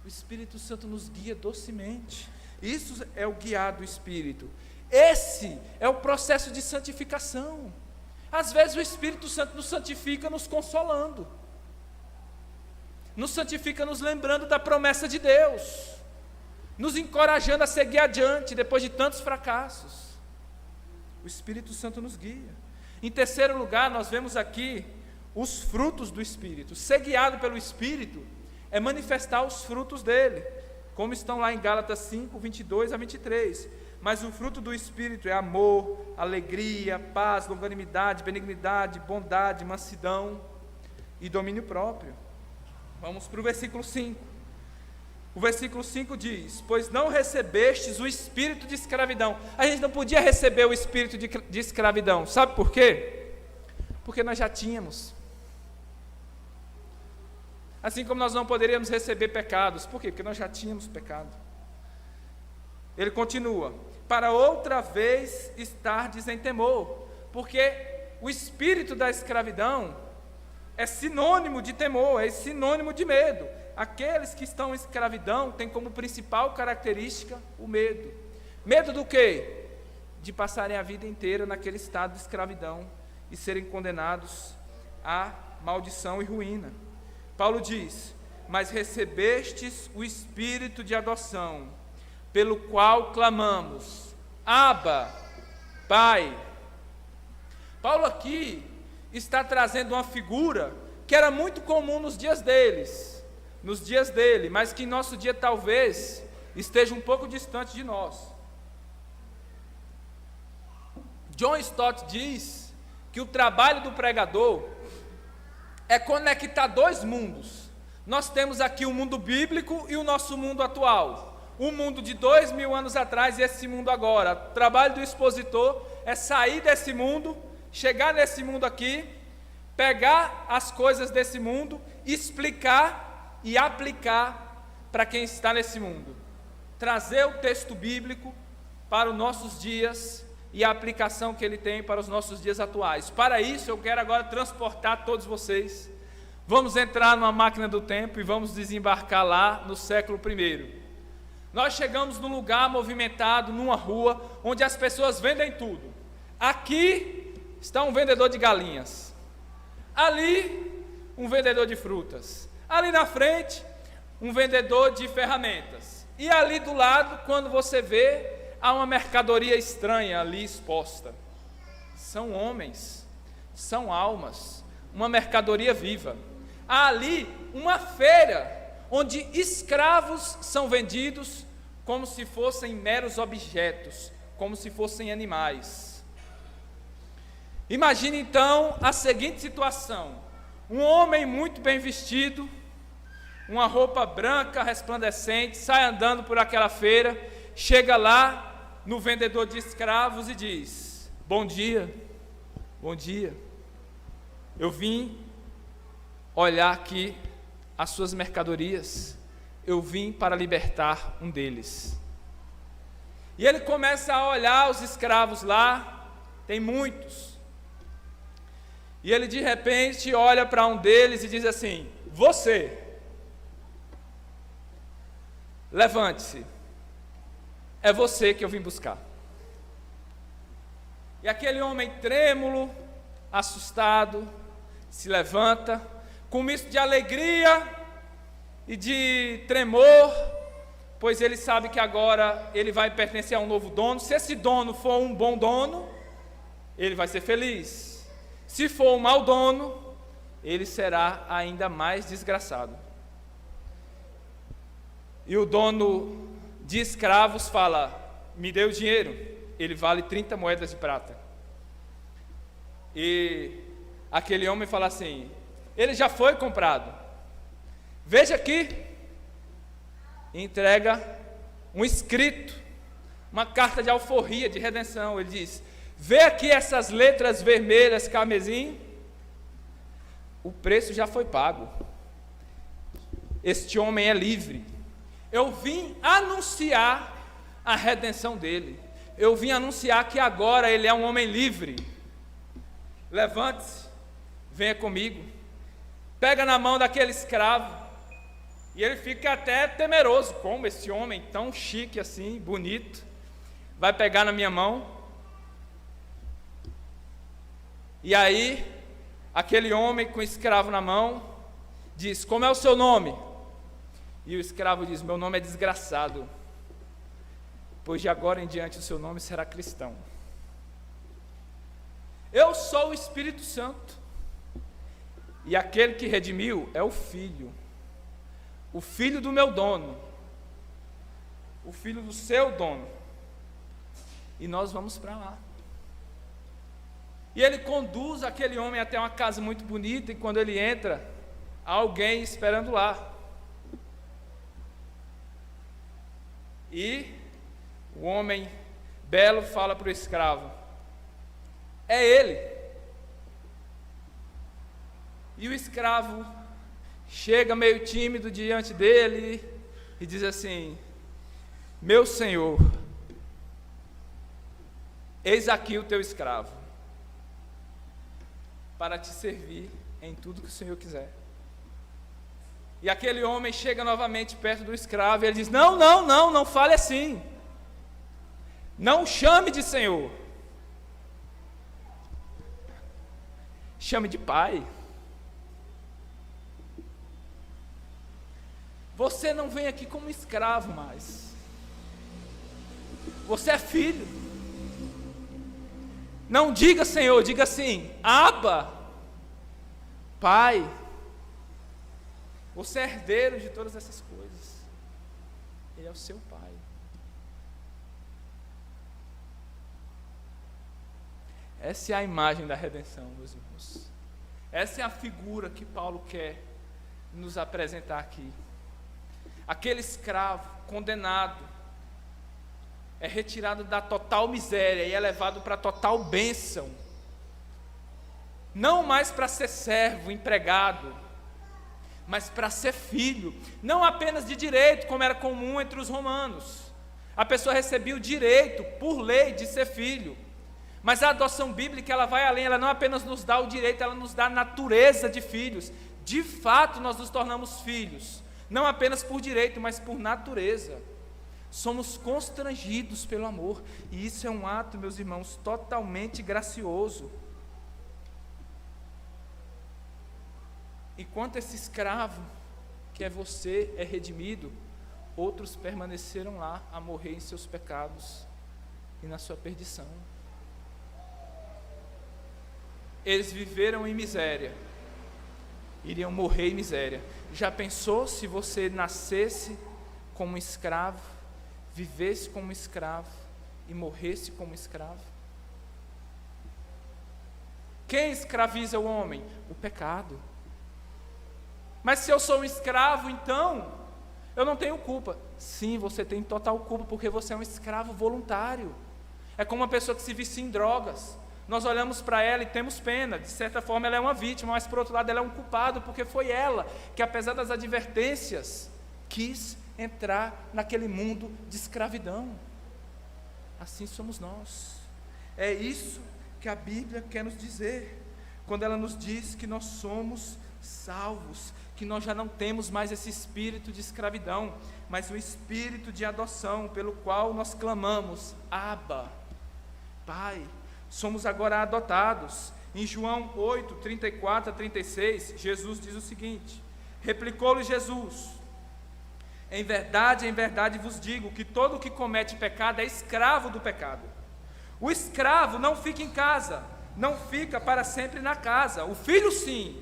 O Espírito Santo nos guia docemente. Isso é o guiar do Espírito. Esse é o processo de santificação. Às vezes o Espírito Santo nos santifica nos consolando, nos santifica nos lembrando da promessa de Deus, nos encorajando a seguir adiante depois de tantos fracassos. O Espírito Santo nos guia. Em terceiro lugar, nós vemos aqui os frutos do Espírito. Ser guiado pelo Espírito é manifestar os frutos dele, como estão lá em Gálatas 5, 22 a 23. Mas o fruto do Espírito é amor, alegria, paz, longanimidade, benignidade, bondade, mansidão e domínio próprio. Vamos para o versículo 5. O versículo 5 diz, pois não recebestes o espírito de escravidão. A gente não podia receber o espírito de escravidão, sabe por quê? Porque nós já tínhamos. Assim como nós não poderíamos receber pecados. Por quê? Porque nós já tínhamos pecado. Ele continua, para outra vez estardes em temor, porque o espírito da escravidão é sinônimo de temor, é sinônimo de medo. Aqueles que estão em escravidão têm como principal característica o medo. Medo do quê? De passarem a vida inteira naquele estado de escravidão e serem condenados à maldição e ruína. Paulo diz, mas recebestes o espírito de adoção, pelo qual clamamos, Abba, Pai. Paulo aqui está trazendo uma figura que era muito comum nos dias dele, mas que em nosso dia talvez esteja um pouco distante de nós. John Stott diz que o trabalho do pregador é conectar dois mundos. Nós temos aqui o mundo bíblico e o nosso mundo atual. O mundo de 2000 anos atrás e esse mundo agora. O trabalho do expositor é sair desse mundo chegar nesse mundo aqui, pegar as coisas desse mundo, explicar e aplicar para quem está nesse mundo. Trazer o texto bíblico para os nossos dias e a aplicação que ele tem para os nossos dias atuais. Para isso, eu quero agora transportar todos vocês. Vamos entrar numa máquina do tempo e vamos desembarcar lá no século I. Nós chegamos num lugar movimentado, numa rua, onde as pessoas vendem tudo. Aqui está um vendedor de galinhas. Ali, um vendedor de frutas. Ali na frente, um vendedor de ferramentas. E ali do lado, quando você vê, há uma mercadoria estranha ali exposta. São homens, são almas, uma mercadoria viva. Há ali uma feira, onde escravos são vendidos como se fossem meros objetos, como se fossem animais. Imagine então a seguinte situação: um homem muito bem vestido, uma roupa branca resplandecente, sai andando por aquela feira, chega lá no vendedor de escravos e diz: bom dia, eu vim olhar aqui as suas mercadorias, eu vim para libertar um deles. E ele começa a olhar os escravos lá, tem muitos, e ele de repente olha para um deles e diz assim: você, levante-se, é você que eu vim buscar. E aquele homem trêmulo, assustado, se levanta, com misto de alegria e de tremor, pois ele sabe que agora ele vai pertencer a um novo dono. Se esse dono for um bom dono, ele vai ser feliz. Se for um mau dono, ele será ainda mais desgraçado. E o dono de escravos fala: me dê o dinheiro, ele vale 30 moedas de prata. E aquele homem fala assim: ele já foi comprado, veja aqui. E entrega um escrito, uma carta de alforria, de redenção. Ele diz: vê aqui essas letras vermelhas, carmesim, o preço já foi pago, este homem é livre. Eu vim anunciar a redenção dele, eu vim anunciar que agora ele é um homem livre. Levante-se, venha comigo. Pega na mão daquele escravo, e ele fica até temeroso: como esse homem tão chique assim, bonito, vai pegar na minha mão? E aí, aquele homem com o escravo na mão diz: como é o seu nome? E o escravo diz: meu nome é Desgraçado, pois de agora em diante o seu nome será Cristão. Eu sou o Espírito Santo, e aquele que redimiu é o Filho do meu dono, o filho do seu dono, e nós vamos para lá. E ele conduz aquele homem até uma casa muito bonita, e quando ele entra, há alguém esperando lá. E o homem belo fala para o escravo: é ele. E o escravo chega meio tímido diante dele e diz assim: meu senhor, eis aqui o teu escravo, para te servir em tudo que o Senhor quiser. E aquele homem chega novamente perto do escravo e ele diz: não fale assim, não chame de senhor, chame de pai. Você não vem aqui como escravo mais, você é filho. Não diga Senhor, diga assim: Abba, Pai. Você é herdeiro de todas essas coisas, Ele é o seu Pai. Essa é a imagem da redenção, meus irmãos. Essa é a figura que Paulo quer nos apresentar aqui. Aquele escravo condenado é retirado da total miséria e é levado para a total bênção, não mais para ser servo, empregado, mas para ser filho, não apenas de direito, como era comum entre os romanos. A pessoa recebia o direito, por lei, de ser filho. Mas a adoção bíblica, ela vai além, ela não apenas nos dá o direito, ela nos dá a natureza de filhos. De fato, nós nos tornamos filhos, não apenas por direito, mas por natureza. Somos constrangidos pelo amor, e isso é um ato, meus irmãos, totalmente gracioso. Enquanto esse escravo, que é você, é redimido, outros permaneceram lá a morrer em seus pecados e na sua perdição. Eles viveram em miséria, iriam morrer em miséria. Já pensou se você nascesse como escravo, vivesse como escravo e morresse como escravo? Quem escraviza o homem? O pecado. Mas se eu sou um escravo, então eu não tenho culpa. Sim, você tem total culpa, porque você é um escravo voluntário. É como uma pessoa que se vicia em drogas. Nós olhamos para ela e temos pena. De certa forma ela é uma vítima, mas por outro lado ela é um culpado, porque foi ela que, apesar das advertências, quis entrar naquele mundo de escravidão. Assim somos nós. É isso que a Bíblia quer nos dizer, quando ela nos diz que nós somos salvos, que nós já não temos mais esse espírito de escravidão, mas o espírito de adoção, pelo qual nós clamamos: Abba, Pai. Somos agora adotados. Em João 8, 34 a 36, Jesus diz o seguinte: replicou-lhe Jesus: em verdade vos digo que todo o que comete pecado é escravo do pecado. O escravo não fica em casa, não fica para sempre na casa. O filho sim,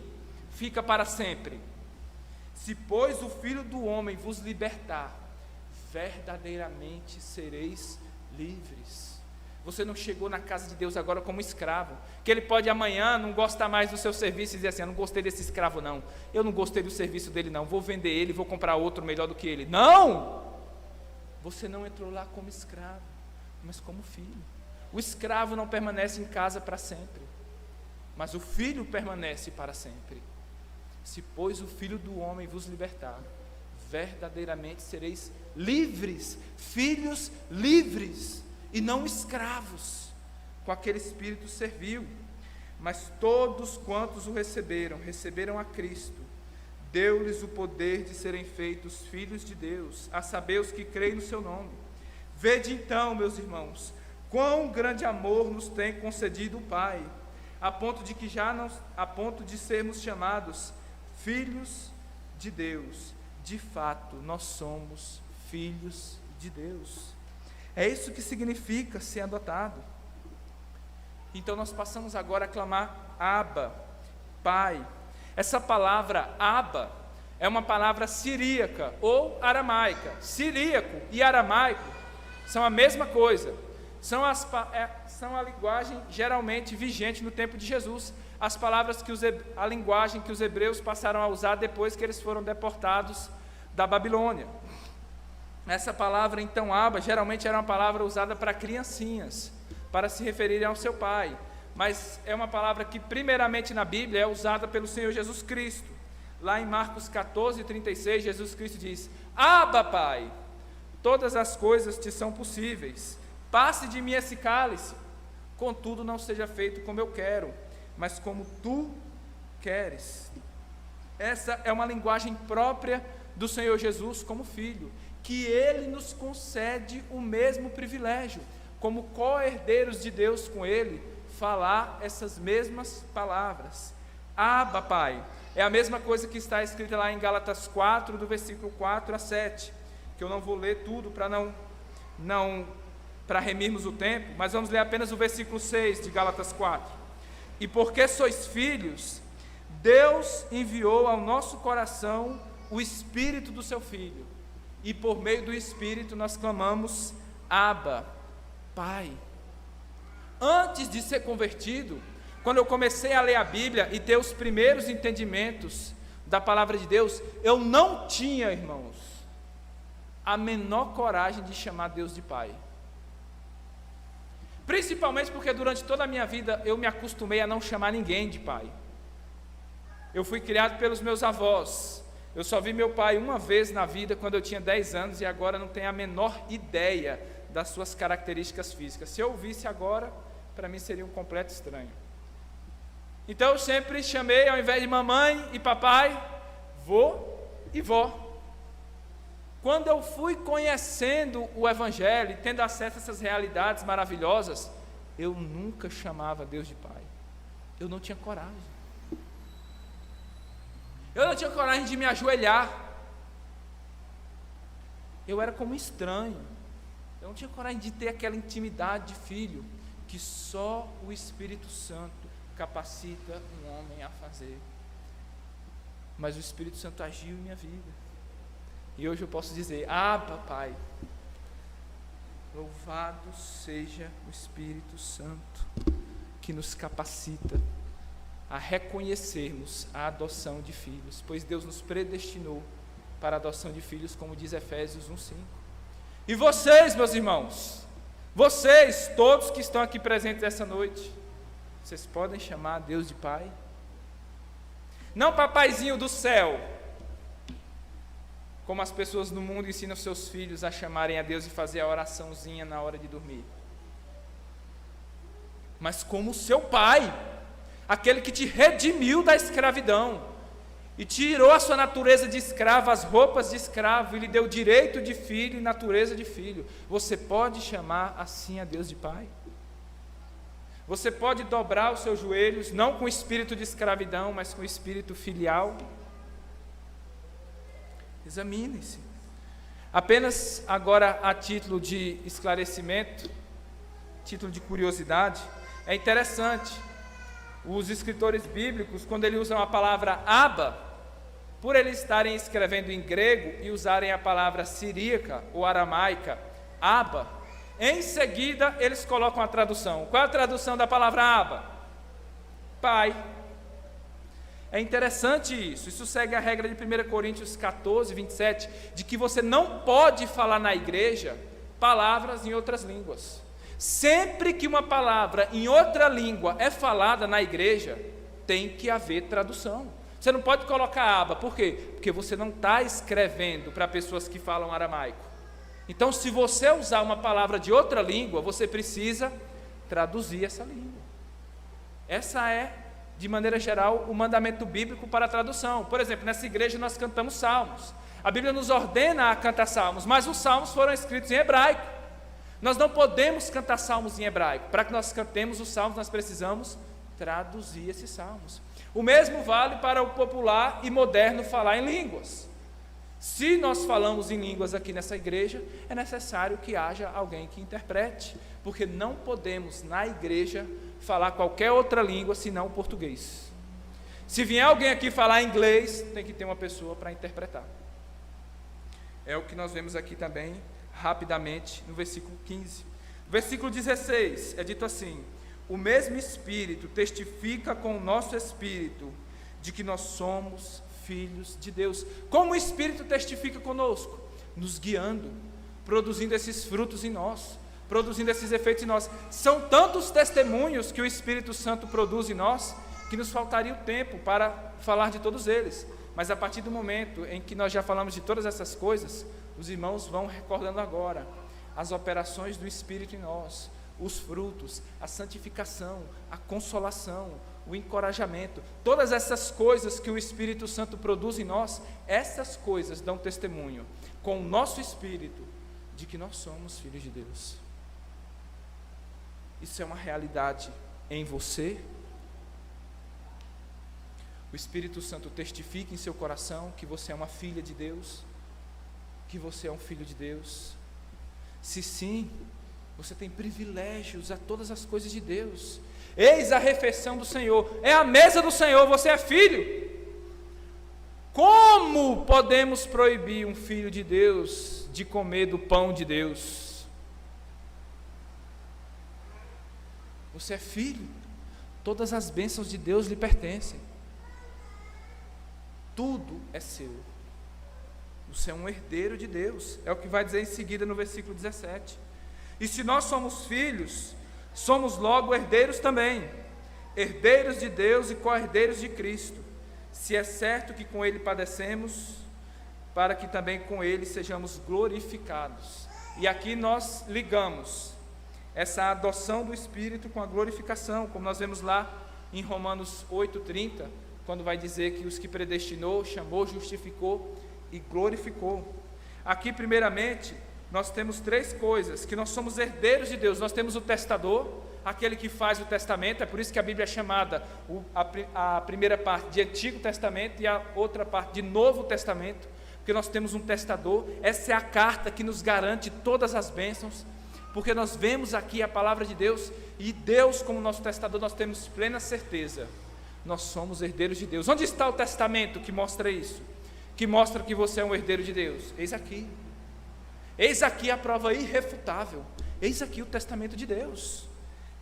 fica para sempre. Se, pois, o Filho do homem vos libertar, verdadeiramente sereis livres. Você não chegou na casa de Deus agora como escravo, que Ele pode amanhã não gostar mais do seu serviço e dizer assim: eu não gostei desse escravo não, eu não gostei do serviço dele não, vou vender ele, vou comprar outro melhor do que ele. Não! Você não entrou lá como escravo, mas como filho. O escravo não permanece em casa para sempre, mas o filho permanece para sempre. Se, pois, o Filho do homem vos libertar, verdadeiramente sereis livres, filhos livres, e não escravos, com aquele espírito servil. Mas todos quantos o receberam a Cristo, deu-lhes o poder de serem feitos filhos de Deus, a saber, os que creem no seu nome. Vede então, meus irmãos, quão grande amor nos tem concedido o Pai, a ponto de sermos chamados filhos de Deus. De fato, nós somos filhos de Deus. É isso que significa ser adotado. Então nós passamos agora a clamar Abba, Pai. Essa palavra Abba é uma palavra siríaca ou aramaica. Siríaco e aramaico são a mesma coisa. São a linguagem geralmente vigente no tempo de Jesus. As palavras a linguagem que os hebreus passaram a usar depois que eles foram deportados da Babilônia. Essa palavra, então, Abba, geralmente era uma palavra usada para criancinhas, para se referirem ao seu pai, mas é uma palavra que, primeiramente na Bíblia, é usada pelo Senhor Jesus Cristo. Lá em Marcos 14, 36, Jesus Cristo diz: Abba, Pai, todas as coisas te são possíveis, passe de mim esse cálice, contudo não seja feito como eu quero, mas como tu queres. Essa é uma linguagem própria do Senhor Jesus como filho, que Ele nos concede o mesmo privilégio, como co-herdeiros de Deus com Ele, falar essas mesmas palavras. Abba, Pai, é a mesma coisa que está escrita lá em Gálatas 4, do versículo 4 a 7, que eu não vou ler tudo para remirmos o tempo, mas vamos ler apenas o versículo 6 de Gálatas 4. E porque sois filhos, Deus enviou ao nosso coração o Espírito do seu Filho, e por meio do Espírito nós clamamos Abba, Pai. Antes de ser convertido, quando eu comecei a ler a Bíblia e ter os primeiros entendimentos da palavra de Deus, eu não tinha, irmãos, a menor coragem de chamar Deus de Pai. Principalmente porque durante toda a minha vida eu me acostumei a não chamar ninguém de pai. Eu fui criado pelos meus avós. Eu só vi meu pai uma vez na vida, quando eu tinha 10 anos, e agora não tenho a menor ideia das suas características físicas. Se eu o visse agora, para mim seria um completo estranho. Então eu sempre chamei, ao invés de mamãe e papai, vô e vó. Quando eu fui conhecendo o Evangelho e tendo acesso a essas realidades maravilhosas, eu nunca chamava Deus de pai. Eu não tinha coragem. Eu não tinha coragem de me ajoelhar. Eu era como um estranho. Eu não tinha coragem de ter aquela intimidade de filho que só o Espírito Santo capacita um homem a fazer. Mas o Espírito Santo agiu em minha vida. E hoje eu posso dizer: ah, papai, louvado seja o Espírito Santo, que nos capacita a reconhecermos a adoção de filhos, pois Deus nos predestinou para a adoção de filhos, como diz Efésios 1:5. E vocês, meus irmãos, vocês, todos que estão aqui presentes essa noite, vocês podem chamar Deus de pai? Não papaizinho do céu, como as pessoas no mundo ensinam seus filhos a chamarem a Deus e fazer a oraçãozinha na hora de dormir, mas como seu pai, aquele que te redimiu da escravidão e tirou a sua natureza de escravo, as roupas de escravo, e lhe deu direito de filho e natureza de filho. Você pode chamar assim a Deus de pai? Você pode dobrar os seus joelhos, não com o espírito de escravidão, mas com o espírito filial? Examine-se. Apenas agora, a título de esclarecimento, título de curiosidade, é interessante, os escritores bíblicos, quando eles usam a palavra Abba, por eles estarem escrevendo em grego e usarem a palavra siríaca ou aramaica, Abba, em seguida eles colocam a tradução. Qual é a tradução da palavra Abba? Pai. É interessante isso segue a regra de 1 Coríntios 14, 27, de que você não pode falar na igreja palavras em outras línguas. Sempre que uma palavra em outra língua é falada na igreja, tem que haver tradução. Você não pode colocar aba, por quê? Porque você não está escrevendo para pessoas que falam aramaico. Então, se você usar uma palavra de outra língua, você precisa traduzir essa língua. Essa é, de maneira geral, o mandamento bíblico para a tradução. Por exemplo, nessa igreja nós cantamos salmos. A Bíblia nos ordena a cantar salmos, mas os salmos foram escritos em hebraico. Nós não podemos cantar salmos em hebraico. Para que nós cantemos os salmos, nós precisamos traduzir esses salmos. O mesmo vale para o popular e moderno falar em línguas. Se nós falamos em línguas aqui nessa igreja, é necessário que haja alguém que interprete, porque não podemos, na igreja, falar qualquer outra língua senão o português. Se vier alguém aqui falar inglês, tem que ter uma pessoa para interpretar. É o que nós vemos aqui também, rapidamente, no versículo 15. No versículo 16, é dito assim: o mesmo Espírito testifica com o nosso Espírito de que nós somos filhos de Deus. Como o Espírito testifica conosco? Nos guiando, produzindo esses frutos em nós, produzindo esses efeitos em nós. São tantos testemunhos que o Espírito Santo produz em nós, que nos faltaria o tempo para falar de todos eles. Mas a partir do momento em que nós já falamos de todas essas coisas, os irmãos vão recordando agora as operações do Espírito em nós, os frutos, a santificação, a consolação, o encorajamento, todas essas coisas que o Espírito Santo produz em nós, essas coisas dão testemunho com o nosso espírito de que nós somos filhos de Deus. Isso é uma realidade em você. O Espírito Santo testifica em seu coração que você é uma filha de Deus, que você é um filho de Deus. Se sim, você tem privilégios a todas as coisas de Deus. Eis a refeição do Senhor, é a mesa do Senhor, você é filho. Como podemos proibir um filho de Deus de comer do pão de Deus? Você é filho, todas as bênçãos de Deus lhe pertencem. Tudo é seu. Você é um herdeiro de Deus, é o que vai dizer em seguida no versículo 17. E se nós somos filhos, Somos logo herdeiros também, herdeiros de Deus e co-herdeiros de Cristo, se é certo que com Ele padecemos, para que também com Ele sejamos glorificados. E aqui nós ligamos essa adoção do Espírito com a glorificação, como nós vemos lá em Romanos 8,30, quando vai dizer que os que predestinou, chamou, justificou e glorificou. Aqui, primeiramente, nós temos três coisas: que nós somos herdeiros de Deus. Nós temos o testador, aquele que faz o testamento. É por isso que a Bíblia é chamada a primeira parte de Antigo Testamento e a outra parte de Novo Testamento, porque nós temos um testador. Essa é a carta que nos garante todas as bênçãos, porque nós vemos aqui a palavra de Deus, e Deus como nosso testador, nós temos plena certeza, nós somos herdeiros de Deus. Onde está o testamento que mostra isso? Que mostra que você é um herdeiro de Deus? Eis aqui. Eis aqui a prova irrefutável. Eis aqui o testamento de Deus.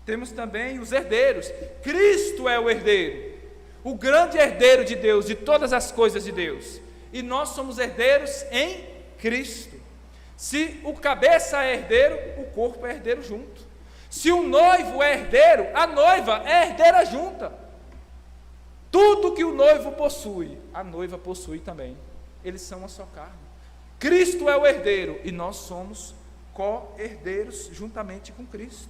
Temos também os herdeiros. Cristo é o herdeiro, o grande herdeiro de Deus, de todas as coisas de Deus. E nós somos herdeiros em Cristo. Se o cabeça é herdeiro, o corpo é herdeiro junto. Se o noivo é herdeiro, a noiva é herdeira junta. Tudo que o noivo possui, a noiva possui também. Eles são uma só carne. Cristo é o herdeiro e nós somos co-herdeiros juntamente com Cristo.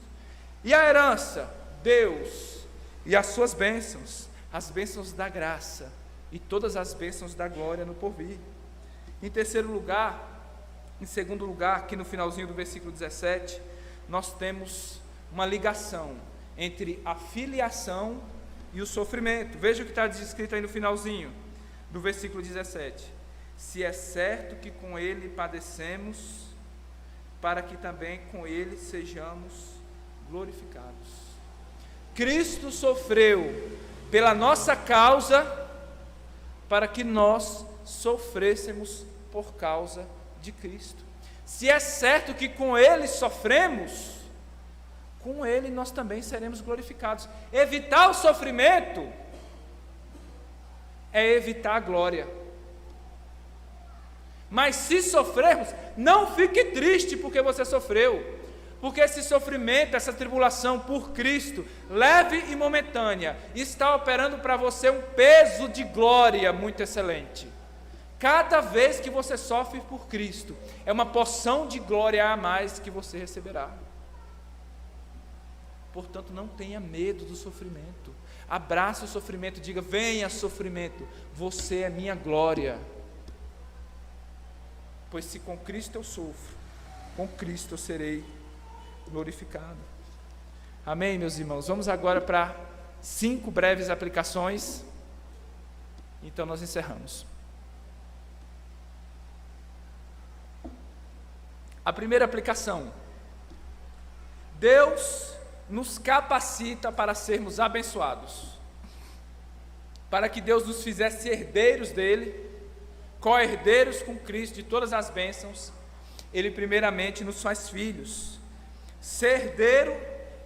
E a herança? Deus e as suas bênçãos, as bênçãos da graça e todas as bênçãos da glória no porvir. Em segundo lugar, aqui no finalzinho do versículo 17, nós temos uma ligação entre a filiação e o sofrimento. Veja o que está escrito aí no finalzinho do versículo 17: se é certo que com Ele padecemos, para que também com Ele sejamos glorificados. Cristo sofreu pela nossa causa, para que nós sofrêssemos por causa de Cristo. Se é certo que com Ele sofremos, com Ele nós também seremos glorificados. Evitar o sofrimento é evitar a glória. Mas se sofrermos, não fique triste porque você sofreu, porque esse sofrimento, essa tribulação por Cristo, leve e momentânea, está operando para você um peso de glória muito excelente. Cada vez que você sofre por Cristo, é uma porção de glória a mais que você receberá. Portanto, não tenha medo do sofrimento. Abrace o sofrimento, diga: venha sofrimento, você é minha glória. Pois se com Cristo eu sofro, com Cristo eu serei glorificado. Amém, meus irmãos? Vamos agora para 5 breves aplicações. Então nós encerramos. A primeira aplicação: Deus nos capacita para sermos abençoados, para que Deus nos fizesse herdeiros dele, co-herdeiros com Cristo de todas as bênçãos. Ele primeiramente nos faz filhos. Ser herdeiro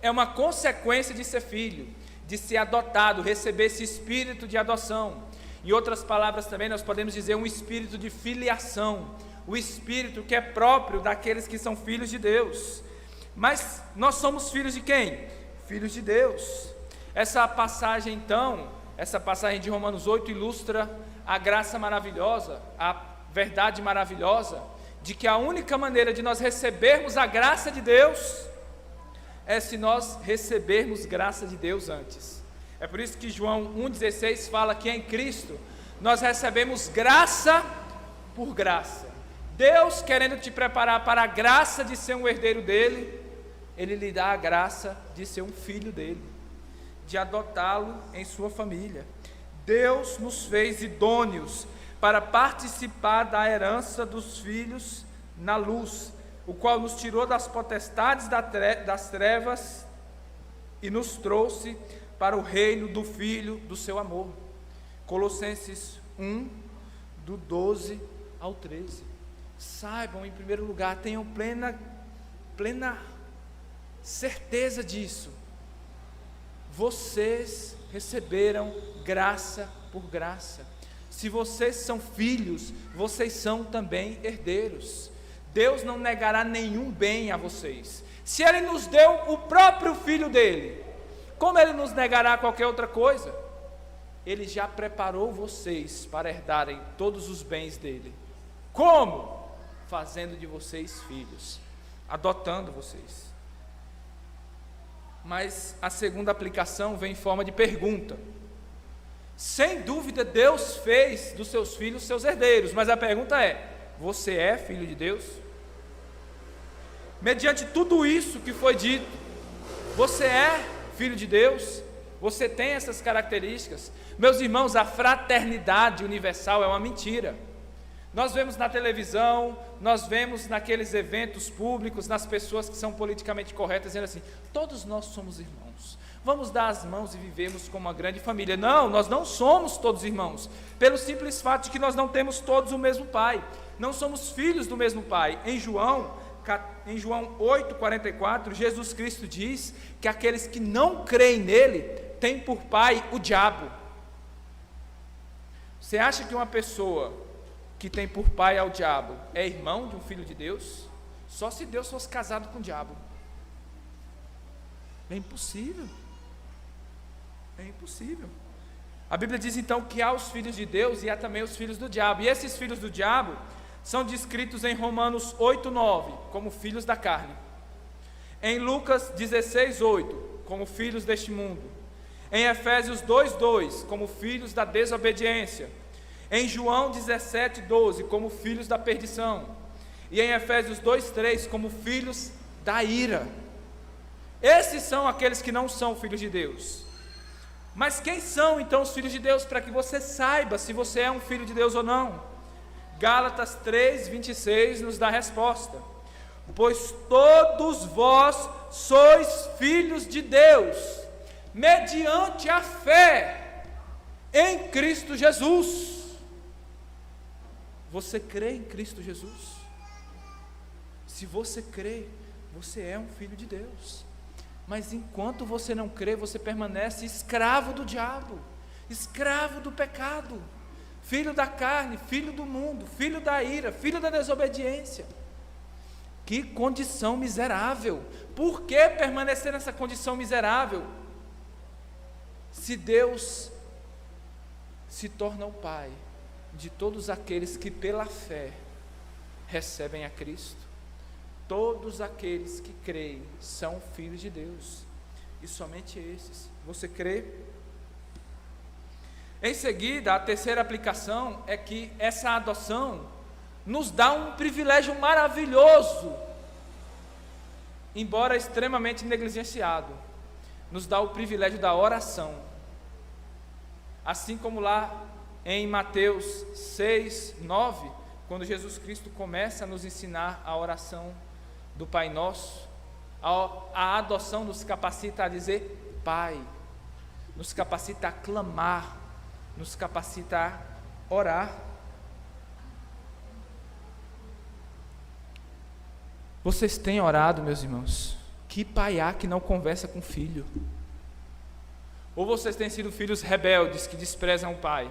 é uma consequência de ser filho, de ser adotado, receber esse espírito de adoção. Em outras palavras também nós podemos dizer um espírito de filiação, o espírito que é próprio daqueles que são filhos de Deus. Mas nós somos filhos de quem? Filhos de Deus. Essa passagem então, essa passagem de Romanos 8 ilustra a graça maravilhosa, a verdade maravilhosa, de que a única maneira de nós recebermos a graça de Deus é se nós recebermos graça de Deus antes. É por isso que João 1,16 fala que em Cristo nós recebemos graça por graça. Deus, querendo te preparar para a graça de ser um herdeiro dele, Ele lhe dá a graça de ser um filho dele, de adotá-lo em sua família. Deus nos fez idôneos para participar da herança dos filhos na luz, o qual nos tirou das potestades das trevas e nos trouxe para o reino do Filho do seu amor. Colossenses 1, do 12 ao 13. Saibam, em primeiro lugar, tenham plena certeza disso. Vocês receberam graça por graça. Se vocês são filhos, vocês são também herdeiros. Deus não negará nenhum bem a vocês. Se Ele nos deu o próprio Filho dele, como Ele nos negará qualquer outra coisa? Ele já preparou vocês para herdarem todos os bens dele. Como? Fazendo de vocês filhos, adotando vocês. Mas a segunda aplicação vem em forma de pergunta. Sem dúvida, Deus fez dos seus filhos seus herdeiros, mas a pergunta é: você é filho de Deus? Mediante tudo isso que foi dito, você é filho de Deus? Você tem essas características? Meus irmãos, a fraternidade universal é uma mentira. Nós vemos na televisão, nós vemos naqueles eventos públicos, nas pessoas que são politicamente corretas, dizendo assim: todos nós somos irmãos, vamos dar as mãos e vivermos como uma grande família. Não, nós não somos todos irmãos, pelo simples fato de que nós não temos todos o mesmo Pai, não somos filhos do mesmo Pai. Em João 8,44, Jesus Cristo diz que aqueles que não creem nele, têm por pai o diabo. Você acha que uma pessoa que tem por pai ao diabo é irmão de um filho de Deus? Só se Deus fosse casado com o diabo. É impossível. É impossível. A Bíblia diz então que há os filhos de Deus e há também os filhos do diabo. E esses filhos do diabo são descritos em Romanos 8,9 como filhos da carne. Em Lucas 16,8 como filhos deste mundo. Em Efésios 2,2 como filhos da desobediência. Em João 17,12 como filhos da perdição. E em Efésios 2,3 como filhos da ira. Esses são aqueles que não são filhos de Deus. Mas quem são então os filhos de Deus, para que você saiba se você é um filho de Deus ou não? Gálatas 3,26 nos dá a resposta: pois todos vós sois filhos de Deus, mediante a fé em Cristo Jesus. Você crê em Cristo Jesus? Se você crê, você é um filho de Deus. Mas enquanto você não crê, você permanece escravo do diabo, escravo do pecado, filho da carne, filho do mundo, filho da ira, filho da desobediência. Que condição miserável! Por que permanecer nessa condição miserável? Se Deus se torna o Pai de todos aqueles que pela fé recebem a Cristo, todos aqueles que creem são filhos de Deus, e somente esses. Você crê? Em seguida, a terceira aplicação é que essa adoção nos dá um privilégio maravilhoso, embora extremamente negligenciado. Nos dá o privilégio da oração. Assim como lá em Mateus 6,9, quando Jesus Cristo começa a nos ensinar a oração do Pai Nosso, a adoção nos capacita a dizer Pai, nos capacita a clamar, nos capacita a orar. Vocês têm orado, meus irmãos? Que pai há que não conversa com filho? Ou vocês têm sido filhos rebeldes que desprezam o pai?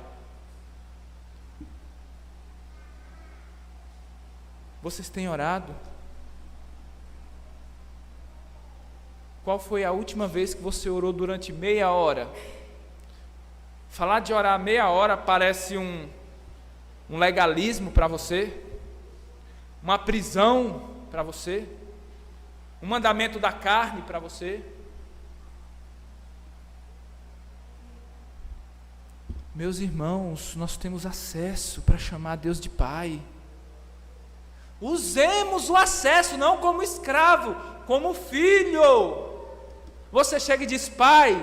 Vocês têm orado? Qual foi a última vez que você orou durante meia hora? Falar de orar meia hora parece um legalismo para você? Uma prisão para você? Um mandamento da carne para você? Meus irmãos, nós temos acesso para chamar Deus de Pai. Usemos o acesso, não como escravo, como filho. Você chega e diz: Pai,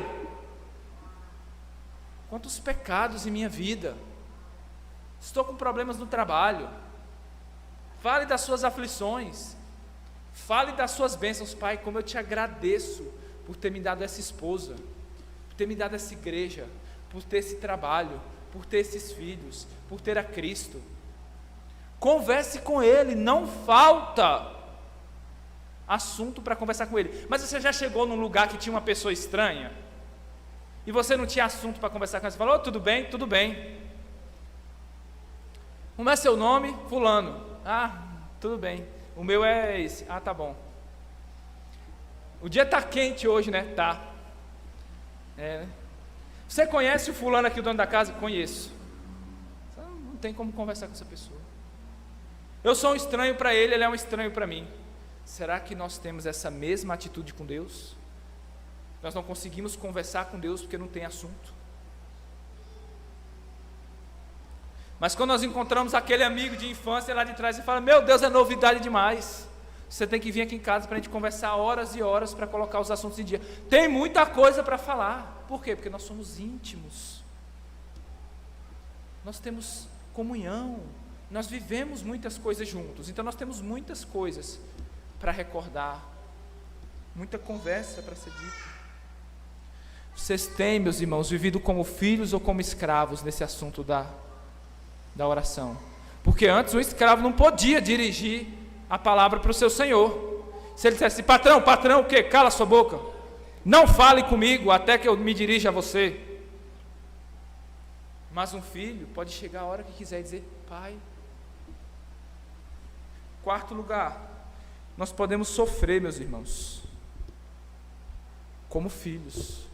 quantos pecados em minha vida, estou com problemas no trabalho, fale das suas aflições, fale das suas bênçãos. Pai, como eu te agradeço por ter me dado essa esposa, por ter me dado essa igreja, por ter esse trabalho, por ter esses filhos, por ter a Cristo. Converse com Ele, não falta assunto para conversar com Ele. Mas você já chegou num lugar que tinha uma pessoa estranha e você não tinha assunto para conversar com ela? Você falou: tudo bem, tudo bem. Como é seu nome? Fulano. Ah, tudo bem. O meu é esse. Ah, tá bom. O dia está quente hoje, né? Tá. Né? Você conhece o fulano aqui, o dono da casa? Conheço. Não tem como conversar com essa pessoa. Eu sou um estranho para ele, ele é um estranho para mim. Será que nós temos essa mesma atitude com Deus? Nós não conseguimos conversar com Deus porque não tem assunto. Mas quando nós encontramos aquele amigo de infância lá de trás, você fala: meu Deus, é novidade demais. Você tem que vir aqui em casa para a gente conversar horas e horas para colocar os assuntos em dia. Tem muita coisa para falar. Por quê? Porque nós somos íntimos. Nós temos comunhão. Nós vivemos muitas coisas juntos. Então nós temos muitas coisas para recordar. Muita conversa para ser dita. Vocês têm, meus irmãos, vivido como filhos ou como escravos nesse assunto da oração? Porque antes o escravo não podia dirigir a palavra para o seu senhor. Se ele dissesse: patrão, o quê? Cala sua boca, não fale comigo até que eu me dirija a você. Mas um filho pode chegar a hora que quiser e dizer: pai. Quarto lugar, nós podemos sofrer, meus irmãos, como filhos.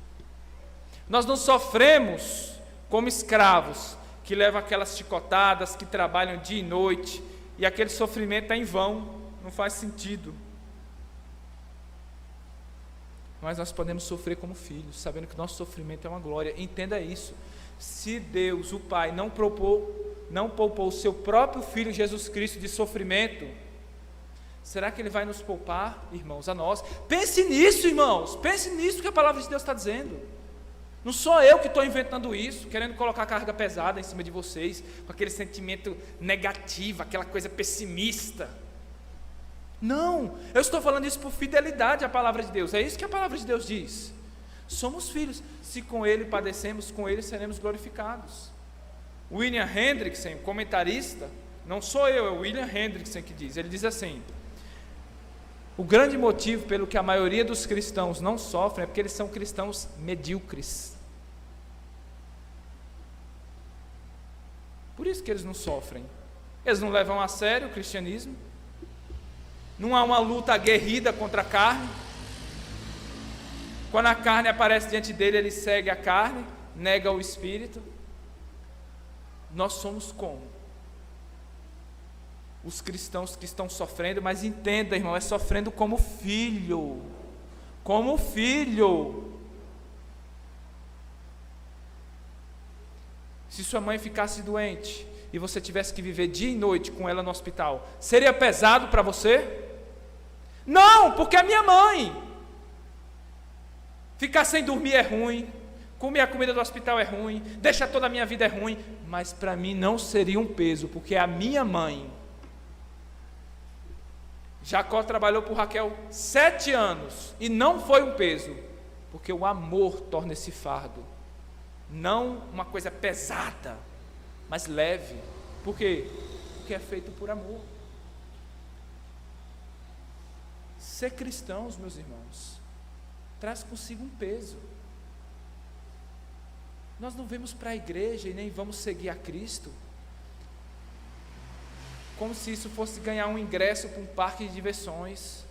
Nós não sofremos como escravos, que levam aquelas chicotadas, que trabalham dia e noite, e aquele sofrimento é em vão, não faz sentido. Mas nós podemos sofrer como filhos, sabendo que nosso sofrimento é uma glória. Entenda isso: se Deus, o Pai, não poupou o seu próprio Filho Jesus Cristo de sofrimento, será que Ele vai nos poupar, irmãos, a nós? Pense nisso, irmãos, pense nisso que a palavra de Deus está dizendo. Não sou eu que estou inventando isso, querendo colocar carga pesada em cima de vocês, com aquele sentimento negativo, aquela coisa pessimista. Não, eu estou falando isso por fidelidade à palavra de Deus. É isso que a palavra de Deus diz. Somos filhos, se com Ele padecemos, com Ele seremos glorificados. William Hendrickson, comentarista, não sou eu, é o William Hendrickson que diz. Ele diz assim: o grande motivo pelo que a maioria dos cristãos não sofrem é porque eles são cristãos medíocres. Por isso que eles não sofrem. Eles não levam a sério o cristianismo. Não há uma luta aguerrida contra a carne. Quando a carne aparece diante dele, ele segue a carne, nega o espírito. Nós somos como? Os cristãos que estão sofrendo, mas entenda, irmão, é sofrendo como filho. Como filho. Se sua mãe ficasse doente e você tivesse que viver dia e noite com ela no hospital, seria pesado para você? Não, porque é minha mãe. Ficar sem dormir é ruim, comer a comida do hospital é ruim, deixar toda a minha vida é ruim, mas para mim não seria um peso, porque é a minha mãe. Jacó trabalhou por Raquel 7 anos e não foi um peso, porque o amor torna esse fardo não uma coisa pesada, mas leve. Por quê? Porque é feito por amor. Ser cristãos, meus irmãos, traz consigo um peso. Nós não vamos para a igreja e nem vamos seguir a Cristo como se isso fosse ganhar um ingresso para um parque de diversões,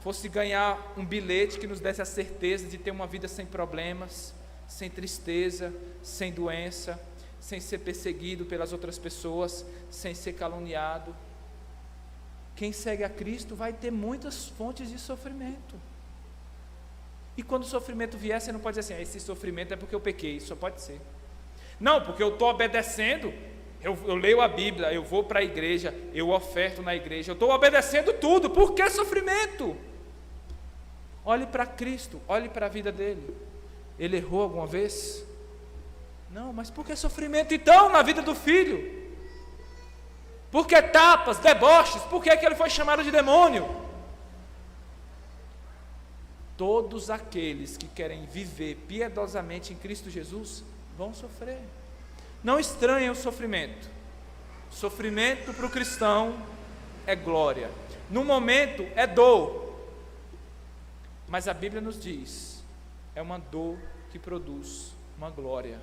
fosse ganhar um bilhete que nos desse a certeza de ter uma vida sem problemas, sem tristeza, sem doença, sem ser perseguido pelas outras pessoas, sem ser caluniado. Quem segue a Cristo vai ter muitas fontes de sofrimento. E quando o sofrimento vier, você não pode dizer assim: esse sofrimento é porque eu pequei. Só pode ser. Não, porque eu estou obedecendo, eu leio a Bíblia, eu vou para a igreja, eu oferto na igreja, eu estou obedecendo tudo. Por que sofrimento? Olhe para Cristo, olhe para a vida dele. Ele errou alguma vez? Não, mas por que sofrimento então na vida do filho? Por que tapas, deboches? Por que ele foi chamado de demônio? Todos aqueles que querem viver piedosamente em Cristo Jesus vão sofrer. Não estranhem o sofrimento. Sofrimento para o cristão é glória. No momento é dor. Mas a Bíblia nos diz, é uma dor que produz uma glória.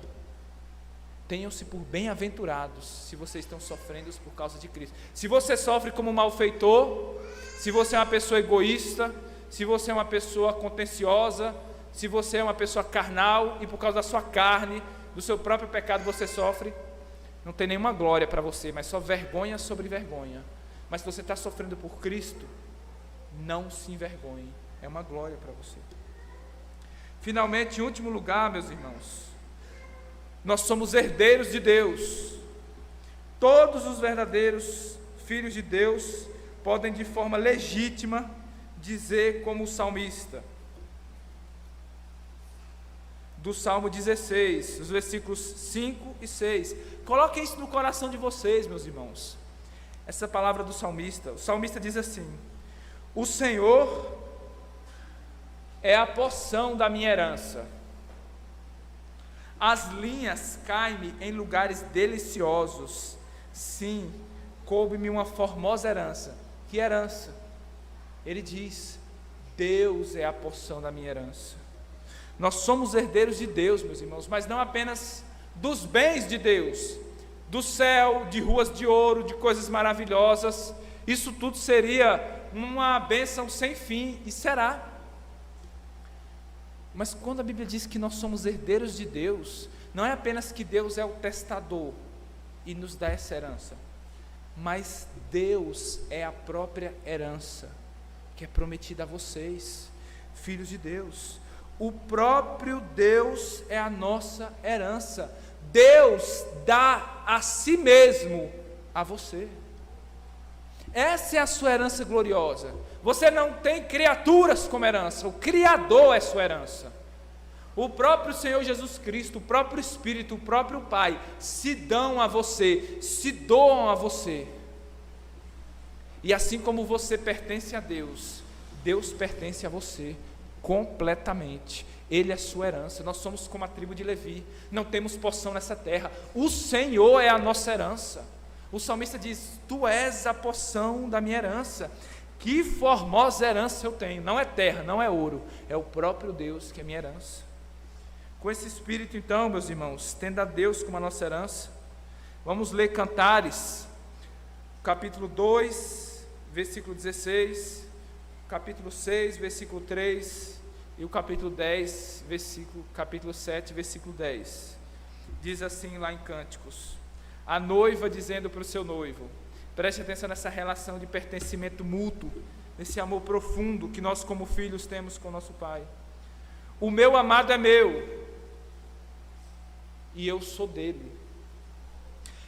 Tenham-se por bem-aventurados se vocês estão sofrendo por causa de Cristo. Se você sofre como malfeitor, se você é uma pessoa egoísta, se você é uma pessoa contenciosa, se você é uma pessoa carnal e por causa da sua carne, do seu próprio pecado você sofre, não tem nenhuma glória para você, mas só vergonha sobre vergonha. Mas se você está sofrendo por Cristo, não se envergonhe, é uma glória para você. Finalmente, em último lugar, meus irmãos, nós somos herdeiros de Deus. Todos os verdadeiros filhos de Deus podem de forma legítima dizer como o salmista, do Salmo 16, os versículos 5 e 6. Coloquem isso no coração de vocês, meus irmãos. Essa palavra do salmista, o salmista diz assim: o Senhor é a porção da minha herança, as linhas caem-me em lugares deliciosos, sim, coube-me uma formosa herança. Que herança? Ele diz: Deus é a porção da minha herança. Nós somos herdeiros de Deus, meus irmãos, mas não apenas dos bens de Deus, do céu, de ruas de ouro, de coisas maravilhosas. Isso tudo seria uma bênção sem fim, e será. Mas quando a Bíblia diz que nós somos herdeiros de Deus, não é apenas que Deus é o testador e nos dá essa herança, mas Deus é a própria herança que é prometida a vocês, filhos de Deus. O próprio Deus é a nossa herança. Deus dá a si mesmo a você. Essa é a sua herança gloriosa. Você não tem criaturas como herança, o Criador é sua herança. O próprio Senhor Jesus Cristo, o próprio Espírito, o próprio Pai se dão a você, se doam a você. E assim como você pertence a Deus, Deus pertence a você completamente. Ele é sua herança. Nós somos como a tribo de Levi, não temos porção nessa terra. O Senhor é a nossa herança. O salmista diz: tu és a porção da minha herança. Que formosa herança eu tenho. Não é terra, não é ouro, é o próprio Deus que é minha herança. Com esse espírito, então, meus irmãos, tendo a Deus como a nossa herança, vamos ler Cantares, capítulo 2, versículo 16, capítulo 6, versículo 3, e o capítulo 10, capítulo 7, versículo 10. Diz assim lá em Cânticos: a noiva dizendo para o seu noivo, preste atenção nessa relação de pertencimento mútuo, nesse amor profundo que nós como filhos temos com nosso Pai: o meu amado é meu, e eu sou dele.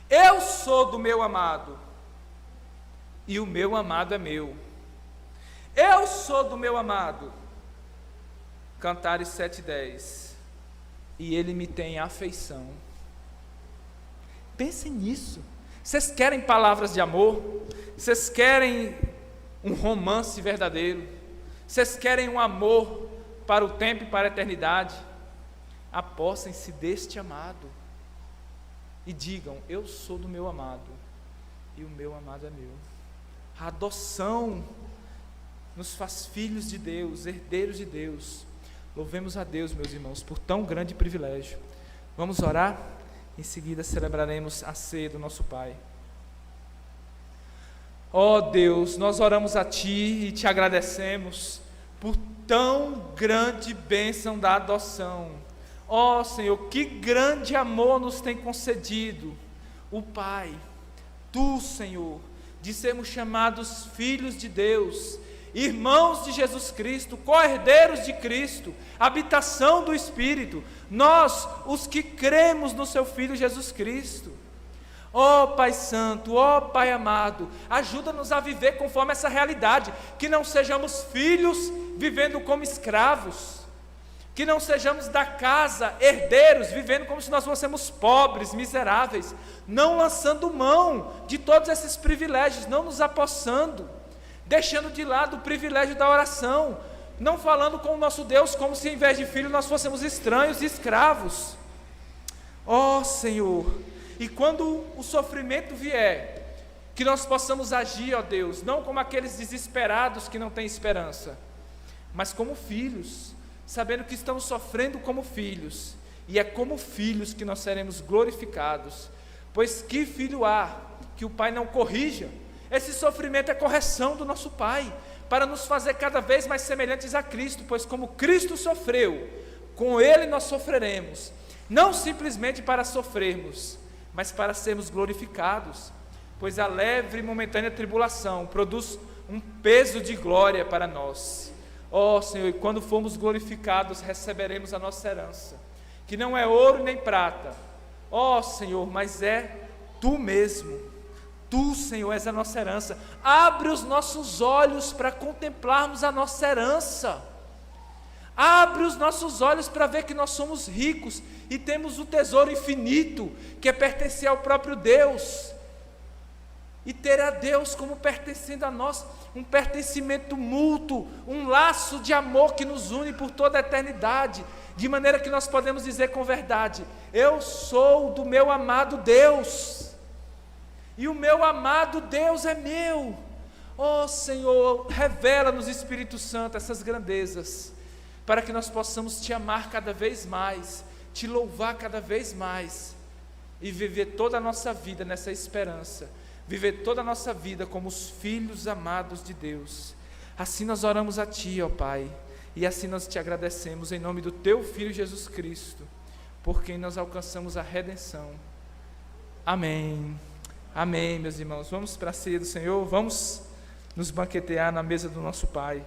Eu sou do meu amado, e o meu amado é meu. Eu sou do meu amado. Cantares 7:10. E ele me tem afeição. Pensem nisso. Vocês querem palavras de amor? Vocês querem um romance verdadeiro? Vocês querem um amor para o tempo e para a eternidade? Apossem-se deste amado e digam: eu sou do meu amado, e o meu amado é meu. A adoção nos faz filhos de Deus, herdeiros de Deus. Louvemos a Deus, meus irmãos, por tão grande privilégio. Vamos orar? Em seguida celebraremos a ceia do nosso Pai. Ó Deus, nós oramos a Ti e Te agradecemos por tão grande bênção da adoção. Ó Senhor, que grande amor nos tem concedido o Pai, Tu, Senhor, de sermos chamados filhos de Deus, irmãos de Jesus Cristo, co-herdeiros de Cristo, habitação do Espírito, nós, os que cremos no Seu Filho Jesus Cristo. Ó Pai Santo, ó Pai amado, ajuda-nos a viver conforme essa realidade, que não sejamos filhos vivendo como escravos, que não sejamos da casa herdeiros, vivendo como se nós fôssemos pobres, miseráveis, não lançando mão de todos esses privilégios, não nos apossando, deixando de lado o privilégio da oração, não falando com o nosso Deus como se em vez de filho nós fôssemos estranhos e escravos. Ó Senhor, e quando o sofrimento vier, que nós possamos agir, ó Deus, não como aqueles desesperados que não têm esperança, mas como filhos, sabendo que estamos sofrendo como filhos, e é como filhos que nós seremos glorificados, pois que filho há que o Pai não corrija? Esse sofrimento é correção do nosso Pai, para nos fazer cada vez mais semelhantes a Cristo, pois como Cristo sofreu, com Ele nós sofreremos, não simplesmente para sofrermos, mas para sermos glorificados, pois a leve e momentânea tribulação produz um peso de glória para nós. Ó Senhor, e quando formos glorificados, receberemos a nossa herança, que não é ouro nem prata, ó Senhor, mas é Tu mesmo. Tu, Senhor, és a nossa herança. Abre os nossos olhos para contemplarmos a nossa herança. Abre os nossos olhos para ver que nós somos ricos e temos o tesouro infinito, que é pertencer ao próprio Deus. E ter a Deus como pertencendo a nós, um pertencimento mútuo, um laço de amor que nos une por toda a eternidade, de maneira que nós podemos dizer com verdade: eu sou do meu amado Deus, e o meu amado Deus é meu. Ó Senhor, revela-nos, Espírito Santo, essas grandezas, para que nós possamos Te amar cada vez mais, Te louvar cada vez mais, e viver toda a nossa vida nessa esperança, viver toda a nossa vida como os filhos amados de Deus. Assim nós oramos a Ti, ó Pai, e assim nós Te agradecemos em nome do Teu Filho Jesus Cristo, por quem nós alcançamos a redenção. Amém. Amém, meus irmãos. Vamos para a ceia do Senhor, vamos nos banquetear na mesa do nosso Pai.